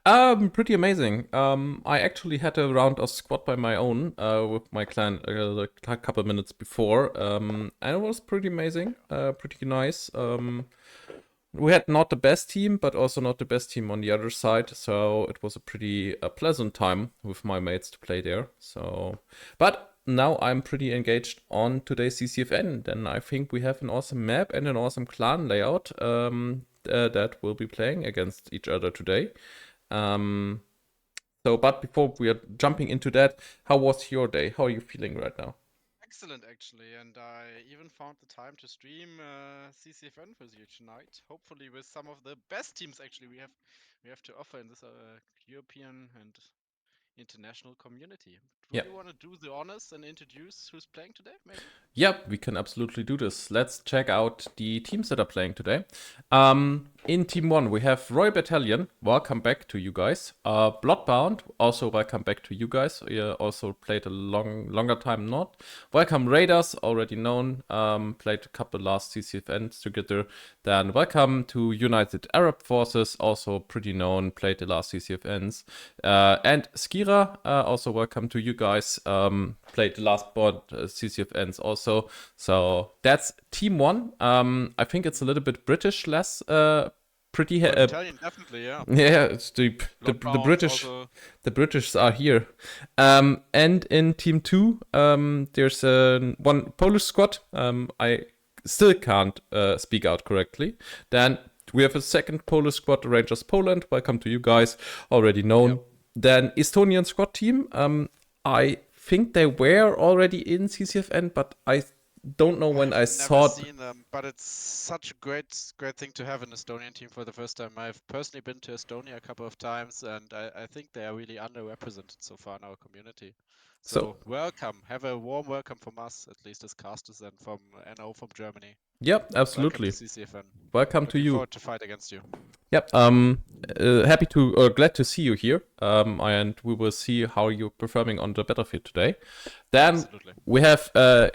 Pretty amazing. I actually had a round of squad by my own with my clan a couple minutes before, and it was pretty amazing, pretty nice. We had not the best team, but also not the best team on the other side, so it was a pretty pleasant time with my mates to play there. So, but now I'm pretty engaged on today's CCFN. Then I think we have an awesome map and an awesome clan layout that will be playing against each other today. Um, but before we are jumping into that, how was your day? How are you feeling right now? Excellent, actually, and I even found the time to stream CCFN with you tonight. Hopefully, with some of the best teams actually we have to offer in this European and international community. Yeah. Would you want to do the honors and introduce who's playing today, maybe? Yep, we can absolutely do this. Let's check out the teams that are playing today. In Team 1, we have Roy Battalion. Welcome back to you guys. Bloodbound, also welcome back to you guys. You also played a longer time not. Welcome Raiders, already known. Played a couple last CCFNs together. Then welcome to United Arab Forces, also pretty known. Played the last CCFNs. And Skira, also welcome to you guys. Played the last board CCFNs also. So that's Team 1. I think it's a little bit British, less pretty. Roy Battalion, definitely, yeah. Yeah, it's the Bloodbound British. also. The British are here. And in Team 2, there's one Polish squad. I still can't speak out correctly. Then we have a second Polish squad, Rangers Poland. Welcome to you guys, already known. Yep. Then Estonian squad team. I think they were already in CCFN, but I don't know when I've I never saw. seen them, but it's such a great thing to have an Estonian team for the first time. I've personally been to Estonia a couple of times, and I think they are really underrepresented so far in our community. So So welcome, have a warm welcome from us, at least as casters and from NO from Germany. yeah, Welcome to absolutely. CCFN. Welcome to Looking you. forward to fight against you. Yep. Happy to, glad to see you here. And we will see how you're performing on the battlefield today. Then Absolutely. we have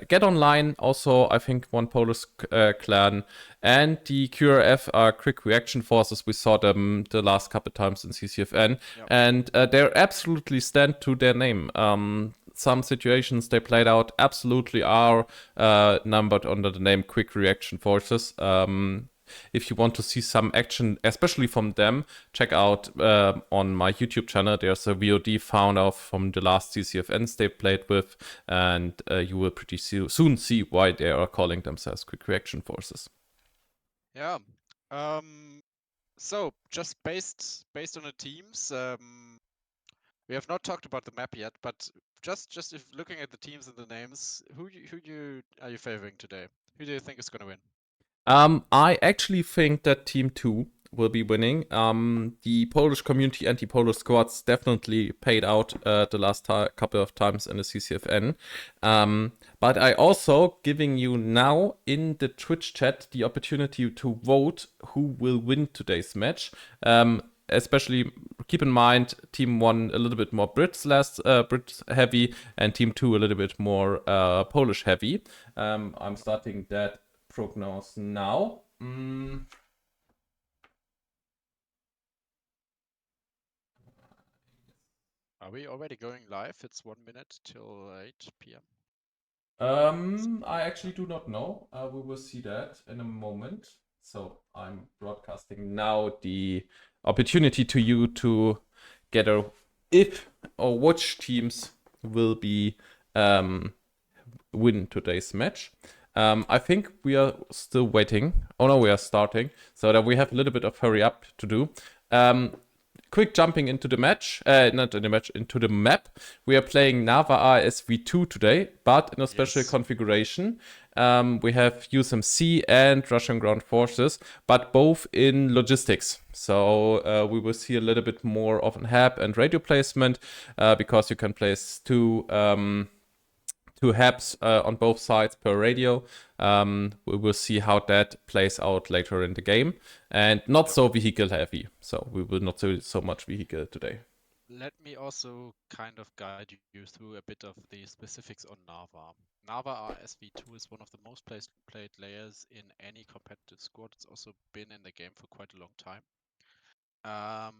Get Online, also I think one Polish clan, and the QRF are Quick Reaction Forces. We saw them the last couple times in CCFN, Yep. and they absolutely stand to their name. Some situations they played out absolutely are numbered under the name Quick Reaction Forces. If you want to see some action, especially from them, check out on my YouTube channel. There's a VOD found out from the last CCFNs they played with, and you will pretty soon see why they are calling themselves Quick Reaction Forces. Yeah. Um, so just based on the teams, we have not talked about the map yet, but just if looking at the teams and the names, who are you favoring today? Who do you think is going to win? I actually think that Team 2 will be winning. The Polish community and the Polish squads definitely paid out the last couple of times in the CCFN. But I also giving you now in the Twitch chat the opportunity to vote who will win today's match. Especially keep in mind Team 1 a little bit more Brits less Brit heavy, and Team 2 a little bit more Polish heavy. I'm starting that prognose now. Are we already going live? It's 1 minute till 8 p.m. I actually do not know. We will see that in a moment. So I'm broadcasting now the opportunity to you to get a if or which teams will be win today's match. I think we are still waiting. Oh no, we are starting. So that we have a little bit of hurry up to do. Quick jumping into the match, not in the match, into the map. We are playing Nava RSV2 today, but in a special Yes. configuration. We have USMC and Russian ground forces, but both in logistics. So we will see a little bit more of an hab and radio placement because you can place two habs on both sides per radio. We will see how that plays out later in the game, and not Yep. so vehicle heavy. So we will not do so much vehicle today. Let me also kind of guide you through a bit of the specifics on Nava. Nava RSV2 is one of the most played layers in any competitive squad. It's also been in the game for quite a long time. Um,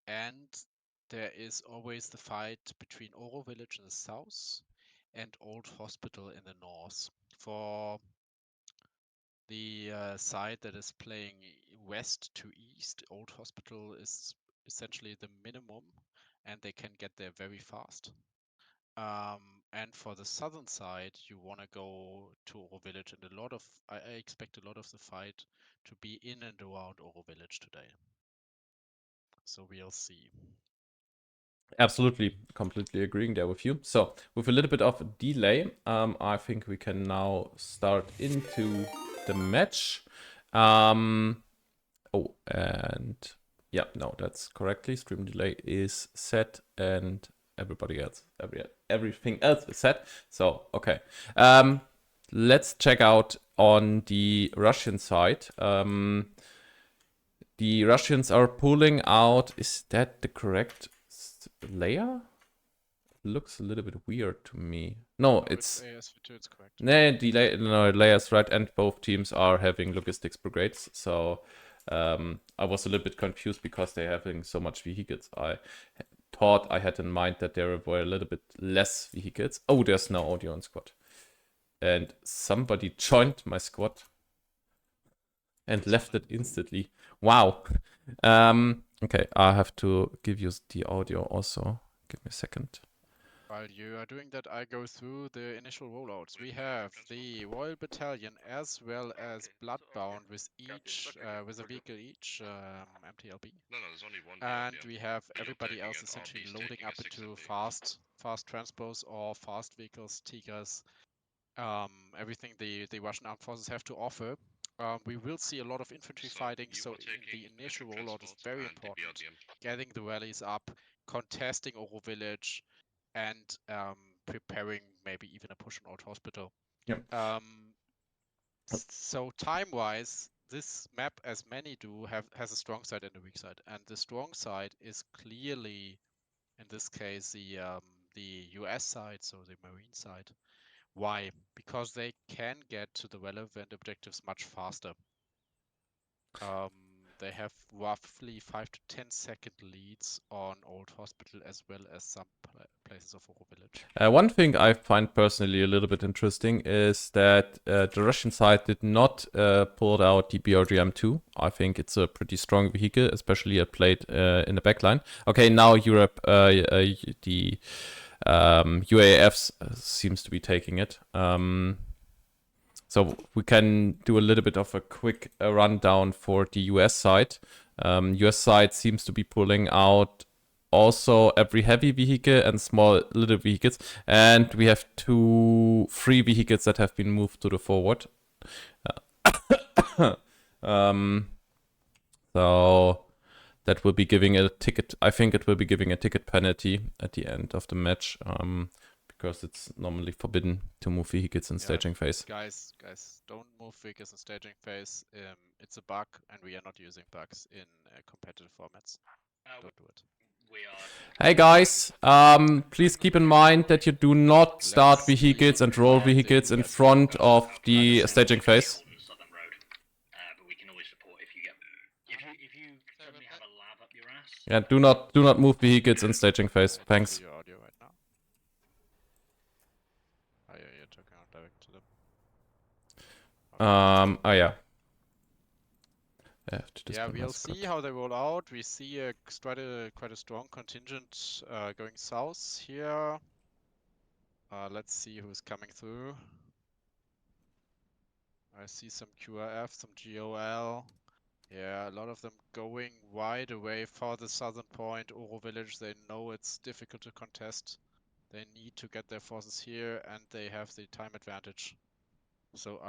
and there is always the fight between Oro Village in the south and Old Hospital in the north. For the side that is playing west to east, Old Hospital is essentially the minimum, and they can get there very fast. And for the southern side, you want to go to Oro Village, and I expect a lot of the fight to be in and around Oro Village today. So we'll see. Absolutely, completely agreeing there with you. So, with a little bit of a delay, I think we can now start into the match. Oh, and yeah, no, that's correctly. Stream delay is set, and everybody else, everything else is set. So, okay. Let's check out on the Russian side. The Russians are pulling out. Is that the correct layer? Looks a little bit weird to me. No, it's ASV2, it's correct. no, layers right, and both teams are having logistics brigades. So I was a little bit confused because they're having so much vehicles. I thought I had in mind that there were a little bit less vehicles. Oh, there's no audio on squad, and somebody joined my squad and left it instantly. Wow. Okay, I have to give you the audio also. Give me a second. While you are doing that, I go through the initial rollouts. We have the Royal Battalion as well as Bloodbound with each, with a vehicle each, MTLB. No, there's only one. And we have everybody else essentially loading up into fast transpose or fast vehicles, Tigers, everything the Russian armed forces have to offer. We will see a lot of infantry fighting, so in the initial rollout is very important. Getting the rallies up, contesting Oro Village, and preparing maybe even a push on Old Hospital. Yep. So time-wise, this map, as many do, has a strong side and a weak side, and the strong side is clearly, in this case, the US side, so the Marine side. Why? Because they can get to the relevant objectives much faster. They have roughly 5 to 10 second leads on Old Hospital as well as some places of Oro Village. One thing I find personally a little bit interesting is that the Russian side did not pull out the BRDM2. I think it's a pretty strong vehicle, especially at played in the backline. Okay, now Europe, the UAFs seems to be taking it. So we can do a little bit of a quick rundown for the US side. US side seems to be pulling out also every heavy vehicle and small little vehicles. And we have 3 vehicles that have been moved to the forward. So that will be giving a ticket. I think it will be giving a ticket penalty at the end of the match. Because it's normally forbidden to move vehicles in staging phase. Guys, don't move vehicles in staging phase. It's a bug, and we are not using bugs in competitive formats. Don't do it. Hey guys, please keep in mind that you do not start vehicles and roll vehicles in front of the staging phase. Yeah, do not move vehicles in staging phase. Thanks. Your audio right now. Oh yeah, you're talking out direct to them. Oh yeah. Yeah, we'll see how they roll out. We see quite a strong contingent going south here. Let's see who's coming through. I see some QRF, some GOL. Yeah, a lot of them going wide away for the southern point, Oro Village. They know it's difficult to contest. They need to get their forces here, and they have the time advantage. So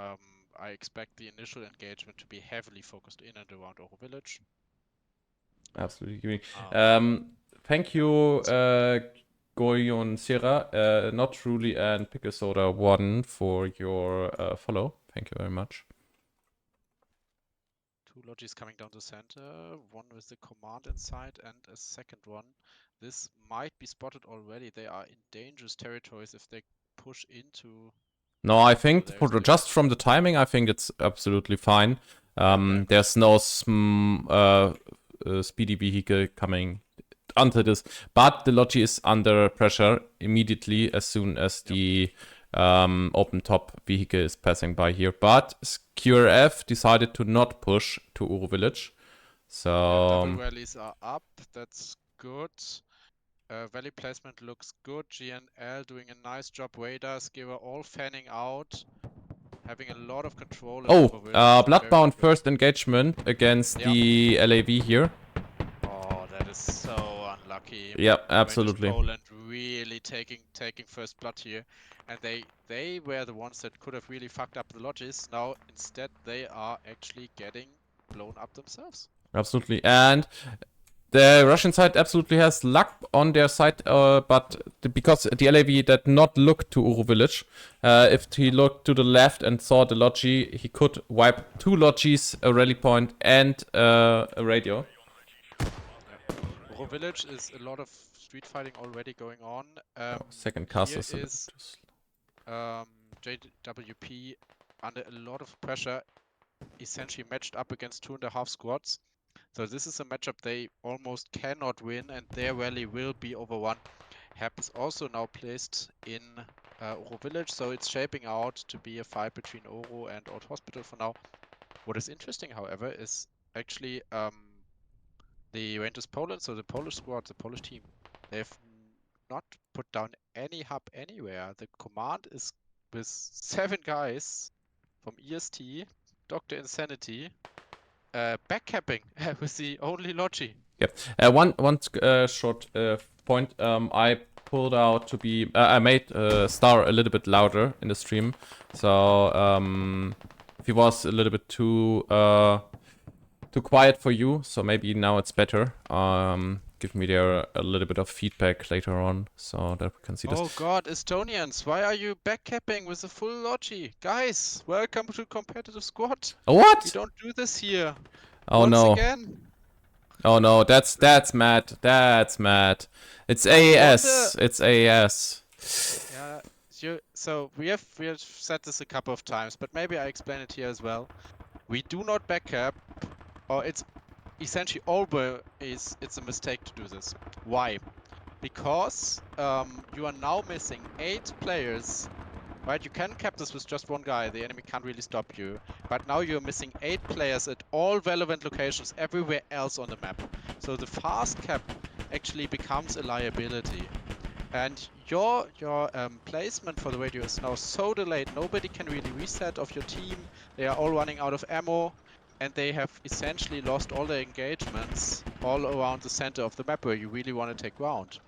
I expect the initial engagement to be heavily focused in and around Oro Village. Absolutely. Thank you, Goyon Sierra, Not Truly, and Pickle Soda 1 for your follow. Thank you very much. 2 lodges coming down the center, one with the command inside, and a second one. This might be spotted already. They are in dangerous territories if they push into. No, I think just from the timing, I think it's absolutely fine. There's no speedy vehicle coming until this. But the Logi is under pressure immediately as soon as the open top vehicle is passing by here. But QRF decided to not push to Uro Village. So double rallies are up. That's good. Valley placement looks good. GNL doing a nice job. Radar, Skiver all fanning out. Having a lot of control. Bloodbound first engagement against the LAV here. Oh, that is so unlucky. Yep, absolutely. Poland really taking first blood here, and they were the ones that could have really fucked up the lodges. Now instead they are actually getting blown up themselves. Absolutely, and the Russian side absolutely has luck on their side, but because the LAV did not look to Uro Village, if he looked to the left and saw the Logi, he could wipe 2 Logis, a rally point, and a radio. Uro Village is a lot of street fighting already going on. Second castle is JWP under a lot of pressure, essentially matched up against 2.5 squads. So this is a matchup they almost cannot win, and their rally will be over 1. Hap is also now placed in Uro Village, so it's shaping out to be a fight between Oro and Old Hospital for now. What is interesting, however, is actually the Rangers Poland, so the Polish squad, the Polish team, they've not put down any hub anywhere. The command is with 7 guys from EST, Dr. Insanity, backcapping with the only Logi. Yep. One short point. I pulled out to be. I made Star a little bit louder in the stream, so if he was a little bit too quiet for you, so maybe now it's better. Give me there a little bit of feedback later on, so that we can see this. Oh god, Estonians, why are you backcapping with a full Logi? Guys, welcome to competitive squad. What? We don't do this here. Oh Once no. again. Oh no, that's mad. That's mad. It's AAS. It's AAS. Yeah, so we have said this a couple of times, but maybe I explain it here as well. We do not backcap, or it's essentially always it's a mistake to do this. Why? Because you are now missing 8 players, right? You can cap this with just 1 guy, the enemy can't really stop you. But now you're missing 8 players at all relevant locations everywhere else on the map. So the fast cap actually becomes a liability. And your placement for the radio is now so delayed, nobody can really reset of your team. They are all running out of ammo, and they have essentially lost all their engagements all around the center of the map where you really want to take ground.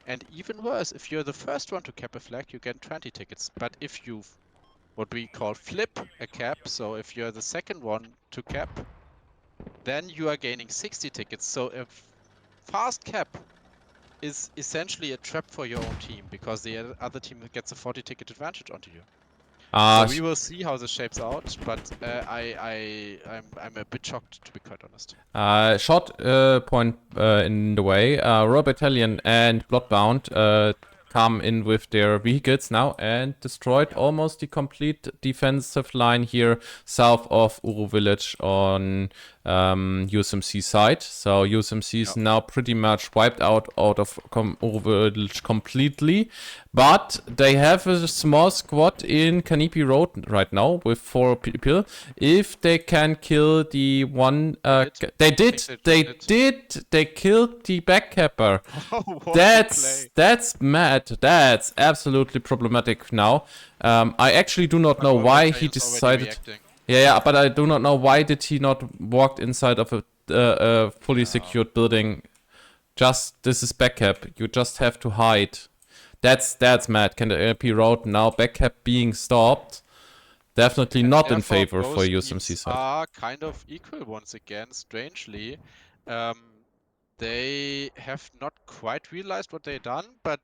And even worse, if you're the first one to cap a flag, you get 20 tickets. But if you, what we call flip a cap, so if you're the second one to cap, then you are gaining 60 tickets. So a fast cap is essentially a trap for your own team, because the other team gets a 40 ticket advantage onto you. So we will see how this shapes out, but I'm a bit shocked, to be quite honest. Short point in the way. Royal Battalion and Bloodbound come in with their vehicles now and destroyed almost the complete defensive line here south of Uro Village on USMC side. So USMC is now pretty much wiped out of Uro Village completely. But they have a small squad in Kanepi Road right now with 4 people. If they can kill the one... They killed the backcapper. That's mad. That's absolutely problematic now. I actually do not know why he decided... Yeah, but I do not know why did he not walk inside of a fully secured building. This is backcap. You just have to hide. That's mad. Can the LP road now backcap being stopped? Definitely not in favor for USMC side. Are kind of equal once again, strangely. They have not quite realized what they've done, but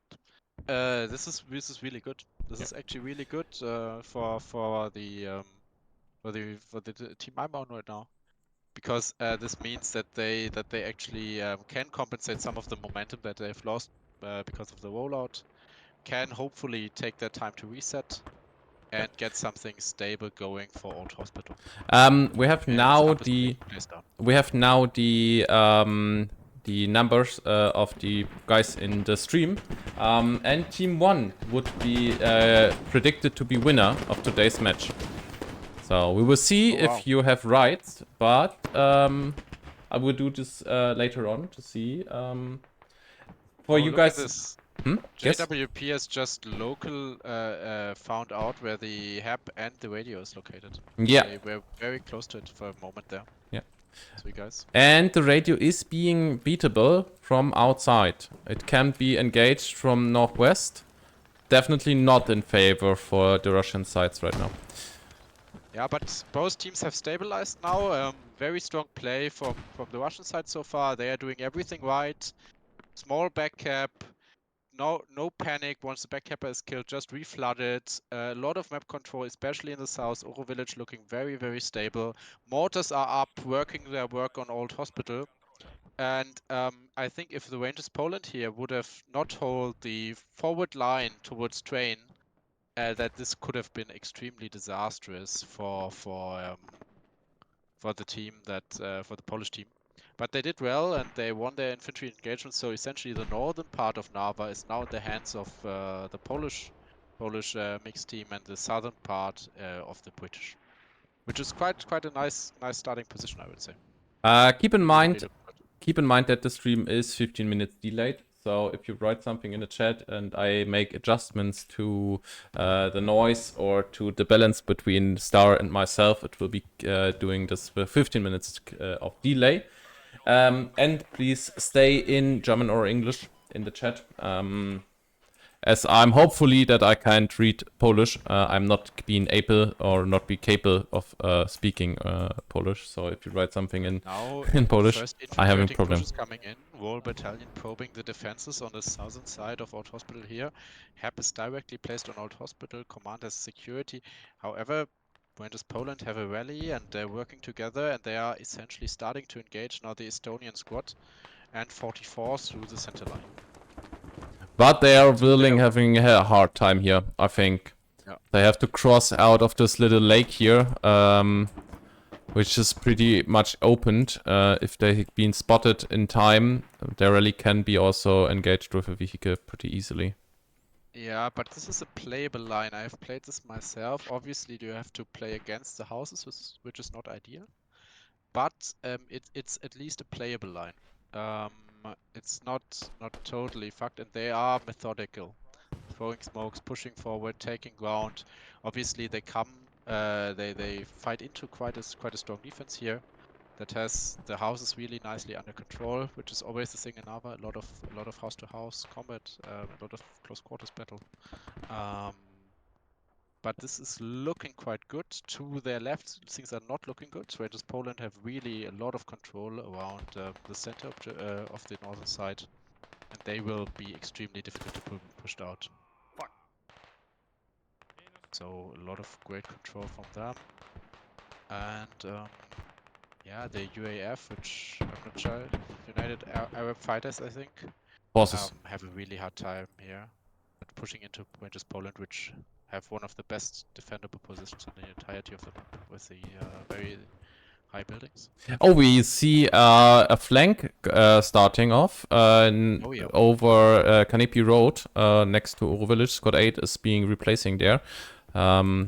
this is really good. This is actually really good for the team I'm on right now, because this means that they actually can compensate some of the momentum that they've lost because of the rollout, can hopefully take their time to reset and get something stable going for Old Hospital. We have now the the numbers of the guys in the stream. And Team 1 would be predicted to be winner of today's match. So we will see if you have rights, but I will do this later on to see. For you look guys... at this. Yes? JWP has just local found out where the hub and the radio is located. Yeah. They were very close to it for a moment there. Yeah. So you guys. And the radio is being beatable from outside. It can be engaged from northwest. Definitely not in favor for the Russian sides right now. Yeah, but both teams have stabilized now. Very strong play from the Russian side so far. They are doing everything right. Small back cap. No panic once the back capper is killed. Just reflooded. A lot of map control, especially in the south. Oro Village looking very, very stable. Mortars are up, working their work on Old Hospital. And I think if the Rangers Poland here would have not hold the forward line towards train, that this could have been extremely disastrous for the team for the Polish team. But they did well and they won their infantry engagement. So essentially, the northern part of Narva is now in the hands of the Polish mixed team, and the southern part of the British, which is quite a nice starting position, I would say. Keep in mind that the stream is 15 minutes delayed. So if you write something in the chat and I make adjustments to the noise or to the balance between Star and myself, it will be doing this with 15 minutes of delay. And please stay in German or English in the chat. As I'm hopefully that I can't read Polish. I'm not being able or not be capable of speaking Polish. So if you write something in Polish, I have a problem. Coming in, Royal Battalion probing the defenses on the southern side of Old Hospital here. HAP is directly placed on Old Hospital. Command has security. However, Rangers Poland have a rally and they're working together and they are essentially starting to engage now the Estonian squad and 44 through the center line. But they are having a hard time here, I think. Yeah. They have to cross out of this little lake here, which is pretty much opened. If they've been spotted in time, their rally can be also engaged with a vehicle pretty easily. Yeah, but this is a playable line. I've played this myself. Obviously, you have to play against the houses, which is not ideal. But it's at least a playable line. It's not totally fucked, and they are methodical, throwing smokes, pushing forward, taking ground. Obviously, they come, they fight into quite a strong defense here, that has the houses really nicely under control, which is always the thing in Narva. A lot of house-to-house combat, a lot of close quarters battle. But this is looking quite good. To their left, things are not looking good. Rangers Poland have really a lot of control around the center of the northern side, and they will be extremely difficult to be pushed out. So a lot of great control from them, and yeah, the UAF, which I'm not sure, United Arab Fighters, I think, have a really hard time here, but pushing into Rangers Poland, which have one of the best defendable positions in the entirety of the map, with the very high buildings. Oh, we see a flank starting off over Kanepi Road next to Oro Village. Squad 8 is being replacing there.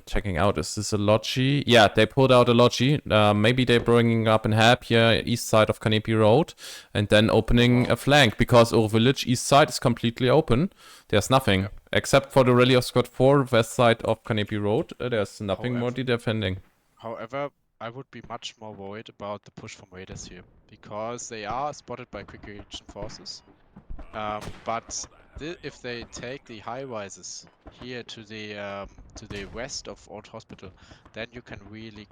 Checking out, is this a Logi? Yeah, they pulled out a Logi. Maybe they're bringing up in HAP here, east side of Kanepi Road, and then opening a flank, because Oro Village east side is completely open. There's nothing, except for the rally of Squad 4, west side of Kanepi Road. There's nothing more defending. However, I would be much more worried about the push from raiders here, because they are spotted by quick reaction forces. But if they take the high rises here to the west of Old Hospital, then you can really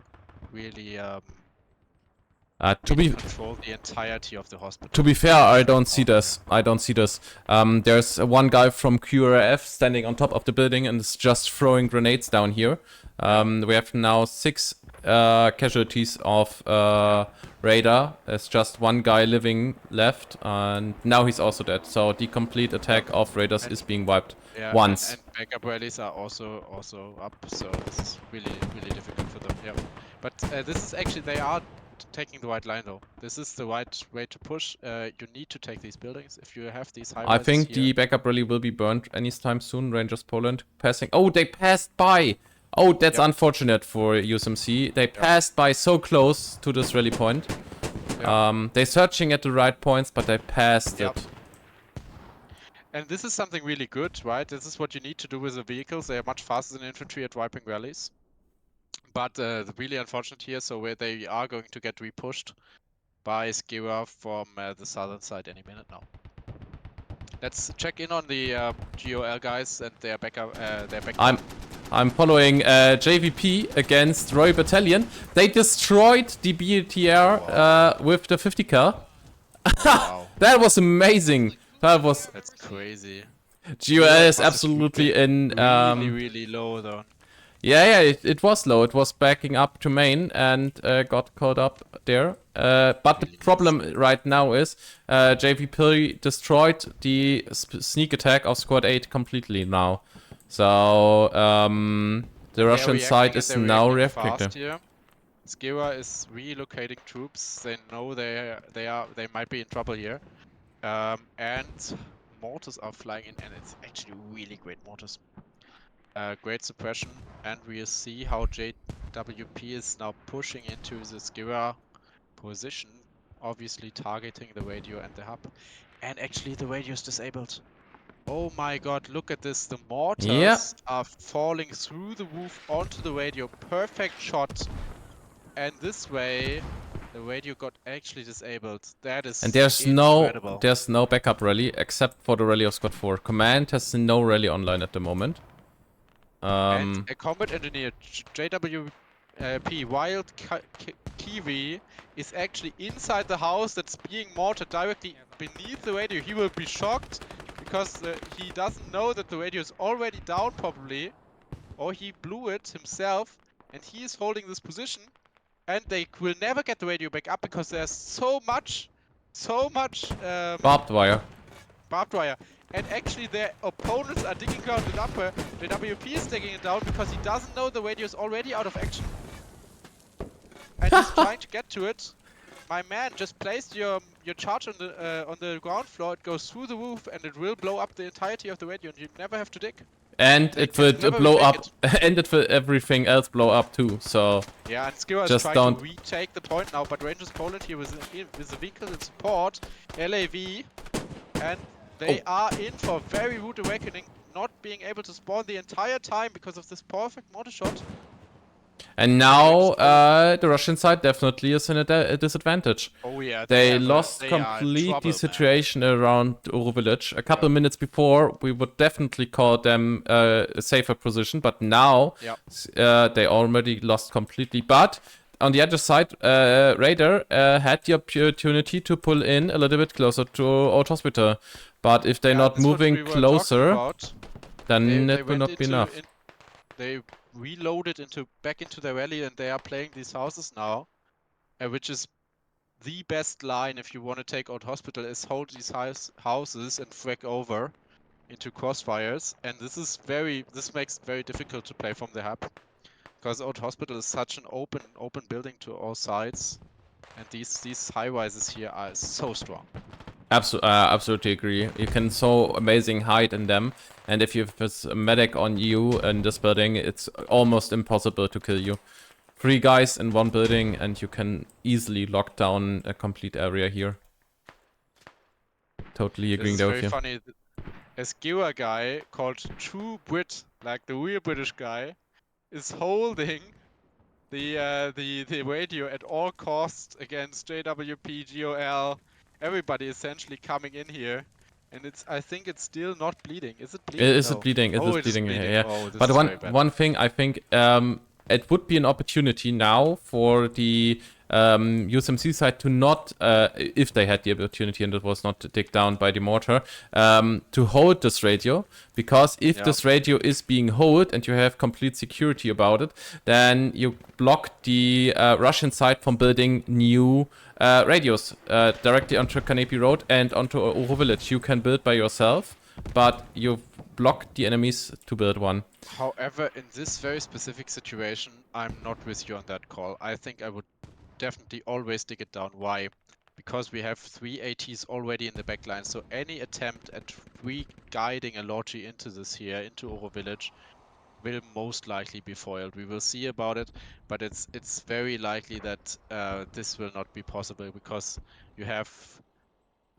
control the entirety of the hospital. To be fair, I don't see this. There's one guy from QRF standing on top of the building and is just throwing grenades down here. We have now 6 casualties of radar. There's just one guy living left, and now he's also dead. So the complete attack of raiders is being wiped once. And backup rallies are also up. So this is really difficult for them. Yeah, but this is actually, they are taking the right line though. This is the right way to push. You need to take these buildings if you have these high I rises think here. the backup rally will be burned anytime soon. Rangers Poland passing. Oh, they passed by. Oh, that's unfortunate for USMC. They passed by so close to this rally point. They're searching at the right points, but they passed it. And this is something really good, right? This is what you need to do with the vehicles. They are much faster than infantry at wiping rallies. But really unfortunate here, so where they are going to get repushed by Skira from the southern side any minute now. Let's check in on the GOL guys and their backup. I'm following JVP against Royal Battalion. They destroyed the BTR with the 50 cal. Wow. That was amazing. That's crazy. GOL is absolutely in. Really low though. Yeah, it was low. It was backing up to main and got caught up there. But the problem right now is JVP destroyed the sneak attack of Squad 8 completely now. So the Russian side is now reacting. Skira is relocating troops. They know they might be in trouble here. And mortars are flying in, and it's actually really great mortars. Great suppression, and we'll see how JWP is now pushing into the Skira position, obviously targeting the radio and the hub. And actually the radio is disabled. Oh my god, look at this. The mortars are falling through the roof onto the radio. Perfect shot. And this way, the radio got actually disabled. That is incredible. There's no backup rally except for the rally of Squad 4. Command has no rally online at the moment. And a combat engineer, JWP Wild Kiwi, is actually inside the house that's being mortared directly beneath the radio. He will be shocked because he doesn't know that the radio is already down probably, or he blew it himself, and he is holding this position, and they will never get the radio back up because there's so much barbed wire. And actually their opponents are digging ground it up where the WP is taking it down because he doesn't know the radio is already out of action. And he's trying to get to it. My man, just placed your charge on the ground floor, it goes through the roof and it will blow up the entirety of the radio and you never have to dig. And it will blow up, and it will everything else blow up too, so... Yeah, and Skira is trying to retake the point now, but Rangers Poland here with the vehicle in support, LAV, and they are in for very rude awakening, not being able to spawn the entire time because of this perfect mortar shot. And now the Russian side definitely is in a disadvantage. Oh yeah. They lost completely the situation around Uru village. A couple minutes before, we would definitely call them a safer position, but now they already lost completely. But on the other side, Raider had the opportunity to pull in a little bit closer to Old Hospital. But if they're not moving closer, then it will not be enough. They reloaded back into their rally and they are playing these houses now, which is the best line if you want to take Old Hospital, is hold these houses and frag over into crossfires. And this makes it very difficult to play from the hub, because Old Hospital is such an open building to all sides, and these high rises here are so strong. Absolutely agree. You can so amazing hide in them, and if you have a medic on you in this building, it's almost impossible to kill you. 3 guys in one building, and you can easily lock down a complete area here. Totally agreeing there with you. It's very funny. A Skira guy called True Brit, like the real British guy, is holding the radio at all costs against JWP, GOL. Everybody essentially coming in here, and I think it's still not bleeding. Is it bleeding? It is bleeding. It is bleeding. Yeah. Oh, but one thing I think it would be an opportunity now for the USMC side to not, if they had the opportunity and it was not taken down by the mortar, to hold this radio, because if this radio is being held and you have complete security about it, then you block the Russian side from building new radios directly onto Kanepi Road and onto Uru village. You can build by yourself, but you block the enemies to build one. However, in this very specific situation, I'm not with you on that call. I think I would definitely always dig it down. Why? Because we have 3 ATs already in the backline, so any attempt at re-guiding a Logi into this here, into Oro Village, will most likely be foiled. We will see about it, but it's very likely that this will not be possible because you have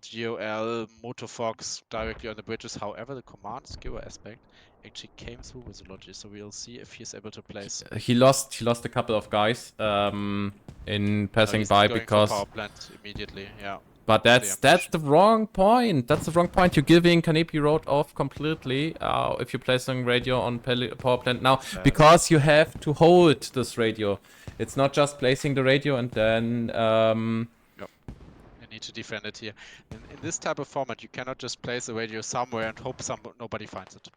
GOL, Motofox directly on the bridges. However, the command skill aspect actually came through with the Logi, so we'll see if he's able to place. He lost a couple of guys in passing He's by going for because. power plant immediately. Yeah. But that's the wrong point. That's the wrong point. You're giving Kanepi Road off completely if you're placing radio on power plant now, because you have to hold this radio. It's not just placing the radio and then. Yep. You need to defend it here. In this type of format, you cannot just place a radio somewhere and hope nobody finds it.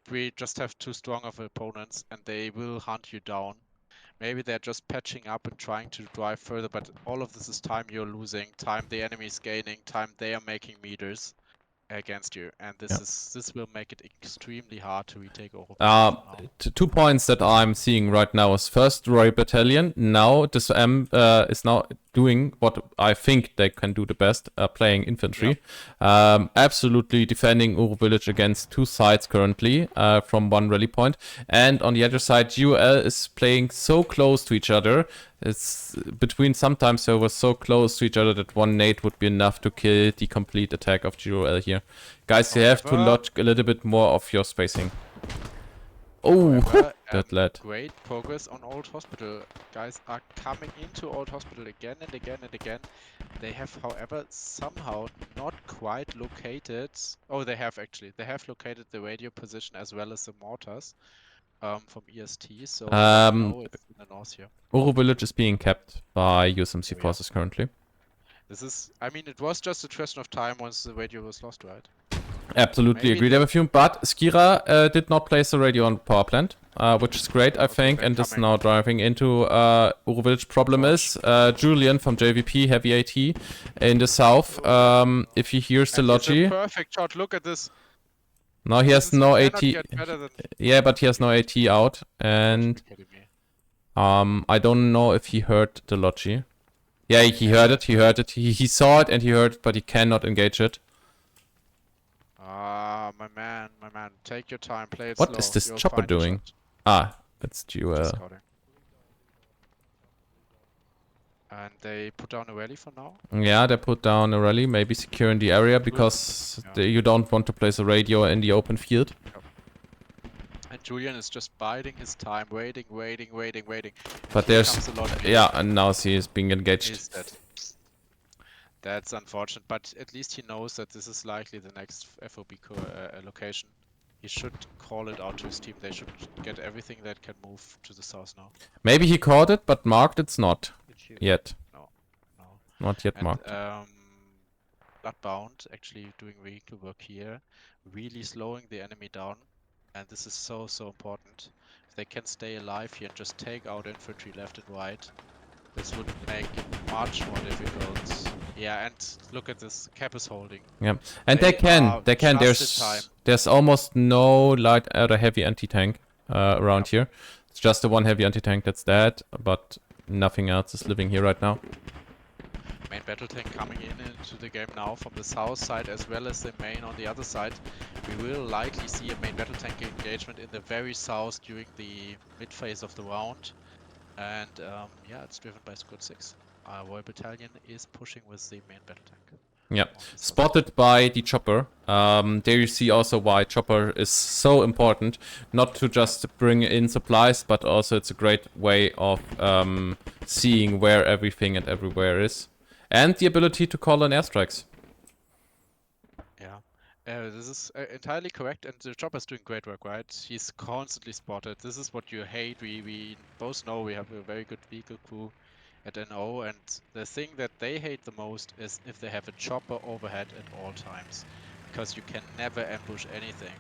We just have too strong of opponents, and they will hunt you down. Maybe they're just patching up and trying to drive further, but all of this is time you're losing, time the enemy is gaining, time they are making meters against you, and this will make it extremely hard to retake Oro. 2 points that I'm seeing right now is first Royal Battalion. Now this is now doing what I think they can do the best, playing infantry. Absolutely defending Uru Village against 2 sides currently from 1 rally point. And on the other side, UL is playing so close to each other. It's between sometimes they were so close to each other that 1 nade would be enough to kill the complete attack of GOL here. Guys, you have to lodge a little bit more of your spacing. Oh, that led. Great progress on Old Hospital. Guys are coming into Old Hospital again and again and again. They have, however, somehow not quite located. Oh, they have actually. They have located the radio position as well as the mortars from EST. So no, it's in the north here. Oro Village is being kept by USMC forces currently. This is, I mean, it was just a question of time once the radio was lost, right? Absolutely agree there with you, but Skira did not place the radio on power plant, which is great, I think, and is now driving into Uru Village. Problem is, Julian from JVP, heavy AT in the south, if he hears the Logi... Perfect shot, look at this. No, he has no AT... Yeah, but he has no AT out, and... I don't know if he heard the Logi. Yeah, he heard it, he saw it and he heard it, but he cannot engage it. My man, take your time, play it slow. What is this chopper doing? Ah, it's GOL. And they put down a rally for now? Yeah, they put down a rally, maybe securing the area, because you don't want to place a radio in the open field. And Julian is just biding his time, waiting. But there's... Yeah, and now he is being engaged. He's dead. That's unfortunate, but at least he knows that this is likely the next FOB location. He should call it out to his team. They should get everything that can move to the south now. Maybe he caught it, but marked it's not yet. No. Not yet marked. Bloodbound actually doing vehicle work here, really slowing the enemy down, and this is so important. If they can stay alive here and just take out infantry left and right, this would make it much more difficult. Yeah, and look at this, Cap is holding. Yeah, and they can. There's almost no light or heavy anti-tank around here. It's just the 1 heavy anti-tank that's dead, but nothing else is living here right now. Main battle tank coming into the game now from the south side as well as the main on the other side. We will likely see a main battle tank engagement in the very south during the mid phase of the round. And yeah, it's driven by Squad 6. Royal Battalion is pushing with the main battle tank. Yeah, spotted by the chopper. There you see also why chopper is so important. Not to just bring in supplies, but also it's a great way of seeing where everything and everywhere is. And the ability to call on airstrikes. Yeah, this is entirely correct, and the chopper's doing great work, right? He's constantly spotted. This is what you hate. We both know we have a very good vehicle crew at NO, and the thing that they hate the most is if they have a chopper overhead at all times, because you can never ambush anything.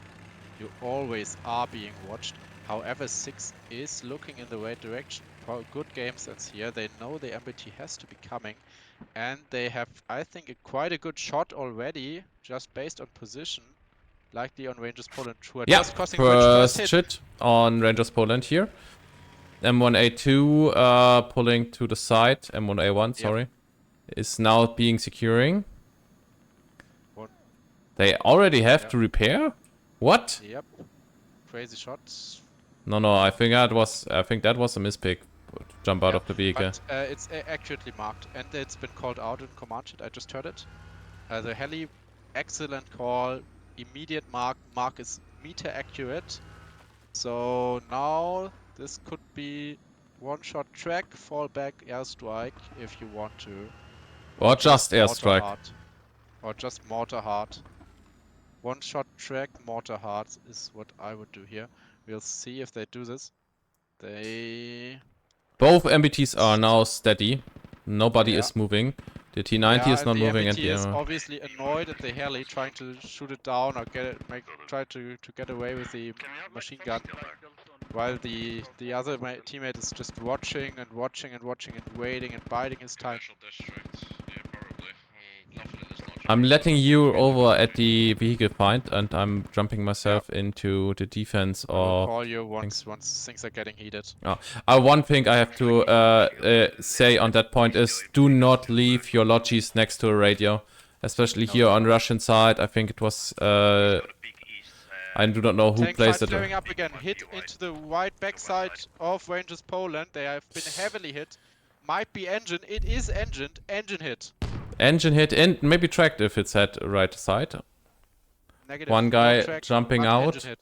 You always are being watched. However, 6 is looking in the right direction. Good game sense here. They know the MBT has to be coming, and they have, I think, quite a good shot already, just based on position, likely on Rangers Poland. Yeah, first hit on Rangers Poland here. M1A2 pulling to the side. M1A1, sorry. Is now being securing. One. They already have Yep. to repair? What? Yep. Crazy shots. No, I think that was a mispick. Jump out of the vehicle. But it's accurately marked, and it's been called out in command sheet. I just heard it. The heli, excellent call. Immediate mark. Mark is meter accurate. So now this could be one-shot track, fall back, airstrike if you want to. Or just mortar airstrike. hard. Or just mortar hard. One-shot track, mortar hard is what I would do here. We'll see if they do this. Both MBTs are now steady. Nobody is moving. The T90 is not moving, and the MBT is obviously annoyed at the heli, trying to shoot it down or try to get away with the machine gun, while the other teammate is just watching and waiting and biding his time. I'm letting you over at the vehicle find, and I'm jumping myself into the defense. I'll call you once things are getting heated. One thing I have to say on that point is do not leave your logis next to a radio, especially here on Russian side. I think it was I do not know who placed it. Flaring up again, hit into the right backside of Rangers Poland. They have been heavily hit. Might be engine. It is engined. Engine hit. Engine hit and maybe tracked if it's at right side. Negative. One guy track, jumping out. Engine hit.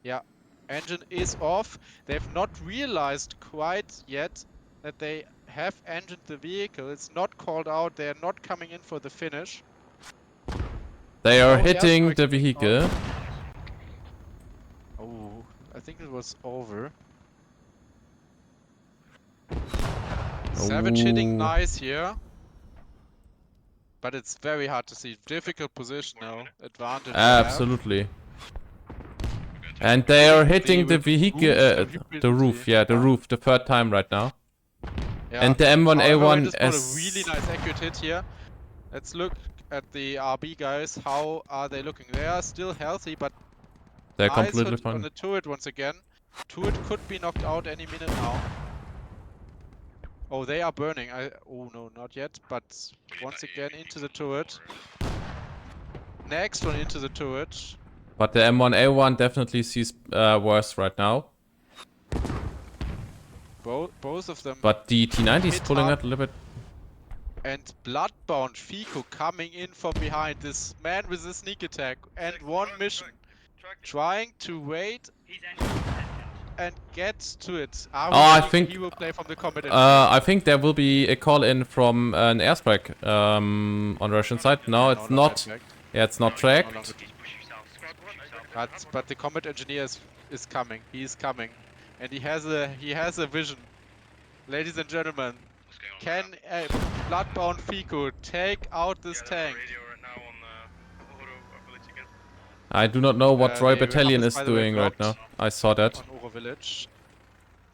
Yeah, engine is off. They've not realized quite yet that they have engined the vehicle. It's not called out. They are not coming in for the finish. They are hitting the vehicle. Oh, I think it was over. Savage hitting nice here. But it's very hard to see. Difficult position now. Advantage. Absolutely. And they are hitting the vehicle, the roof. Yeah, the roof, the third time right now. Yeah. And the M1A1 is a really nice accurate hit here. Let's look at the RB guys. How are they looking? They are still healthy, but they're nice completely hit fine. on the turret once again. Turret could be knocked out any minute now. Oh, they are burning. Oh no, not yet. But once again into the turret. Next one into the turret. But the M1A1 definitely sees worse right now. Both of them. But the T90 is pulling out a little bit. And Bloodbound Fico coming in from behind. This man with a sneak attack and one mission. Trying to wait and get to it. I think he will play from the combat. I think there will be a call in from an airstrike on Russian side. No, it's not. Yeah, it's not tracked. But the combat engineer is coming. He is coming, and he has a vision. Ladies and gentlemen, can Bloodbound Fico take out this tank? I do not know what Roy Battalion is doing right now. I saw that.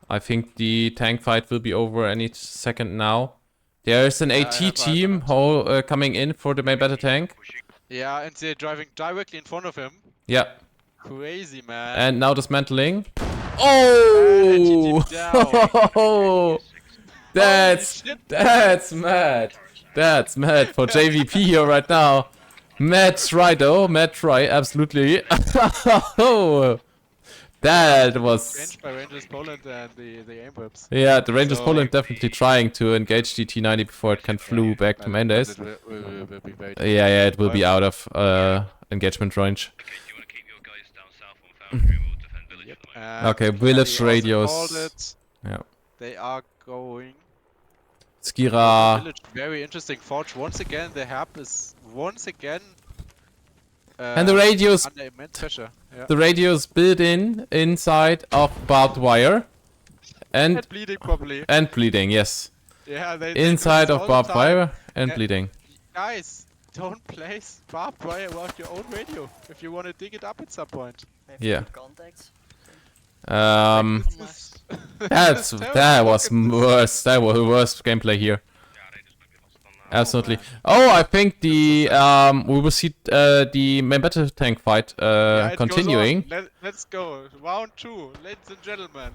I think the tank fight will be over any second now. There is an AT team coming in for the main battle tank. Yeah, and they're driving directly in front of him. Yeah. Crazy, man. And now dismantling. Oh! That's mad. That's mad for JVP here right now. Mad try though, mad try, absolutely. That was... Changed by Rangers Poland and the aim whips. Yeah, the Rangers Poland definitely trying to engage the T90 before it can flew back to main days. Yeah, it will be out of engagement range. Okay, village radios. Yeah. They are going. Skira. Village, very interesting. Forge once again. The hub is once again. And the radios. Under immense pressure. Yeah. The radios built inside of barbed wire. And bleeding probably. And bleeding, yes. Yeah, they inside of barbed wire and bleeding. Guys, don't place barbed wire around your own radio if you want to dig it up at some point. Yeah. Contacts. That was worse. That was the worst gameplay here. Absolutely. Oh, I think the we will see the main battle tank fight continuing. Let's go. Round 2, ladies and gentlemen.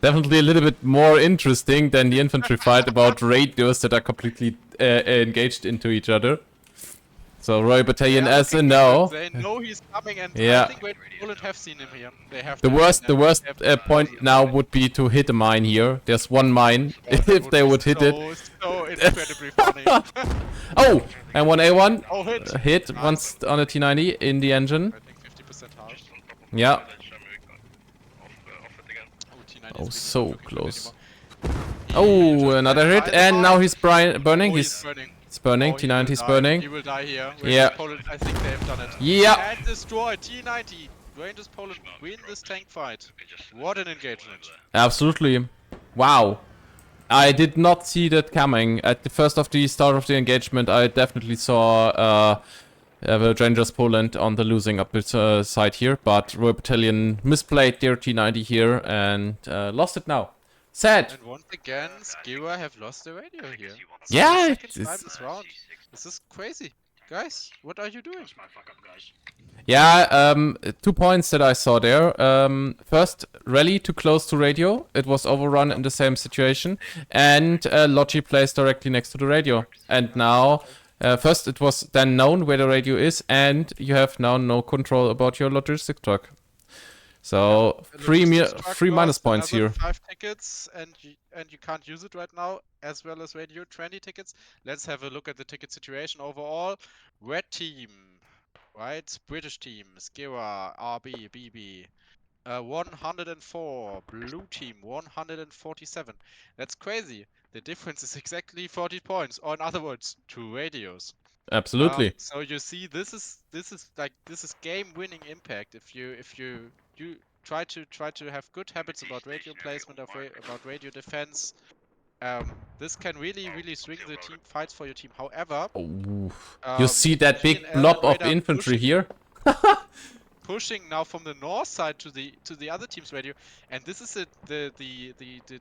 Definitely a little bit more interesting than the infantry fight about radios that are completely engaged into each other. So Royal Battalion as a no. They know he's coming, and I Yeah. think Poland have seen him here. They have The worst have point now would be to hit a mine here. There's one mine. If they would hit it. So incredibly funny. Oh, and one A1 Oh, hit. hit Nice. once on the T90 in the engine. I think 50% harsh. Yeah. Oh, T90 Oh, is so really not looking good close. anymore. Oh, another hit, and now he's burning. Oh, He's burning. burning. Oh, he T90 will is die. burning. He will die here. Yeah. Poland, I think they have done it. Yeah. And destroy T90. Rangers Poland win this tank fight. What an engagement. Absolutely. Wow. I did not see that coming. At the first of the start of the engagement, I definitely saw the Rangers Poland on the losing up side here, but Royal Battalion misplayed their T90 here and lost it now. Sad. And once again, Skiwa have lost the radio here. It's Yeah, the second it's- time this round. This is crazy. Guys, what are you doing? Yeah, 2 points that I saw there. First, rally too close to radio. It was overrun in the same situation. And Logi plays directly next to the radio. And now, first it was then known where the radio is, and you have now no control about your logistic truck. So, three minus points here. 5 tickets, and you can't use it right now, as well as radio 20 tickets. Let's have a look at the ticket situation overall. Red team, right? British team, Skiwa, RB, BB, 104. Blue team, 147. That's crazy. The difference is exactly 40 points, or in other words, 2 radios. Absolutely. So you see, this is game-winning impact. If you try to have good habits about radio placement, about radio defense, this can really swing the team fights for your team. However, You see that big GNL blob of radar infantry here? pushing now from the north side to the other team's radio, and this is the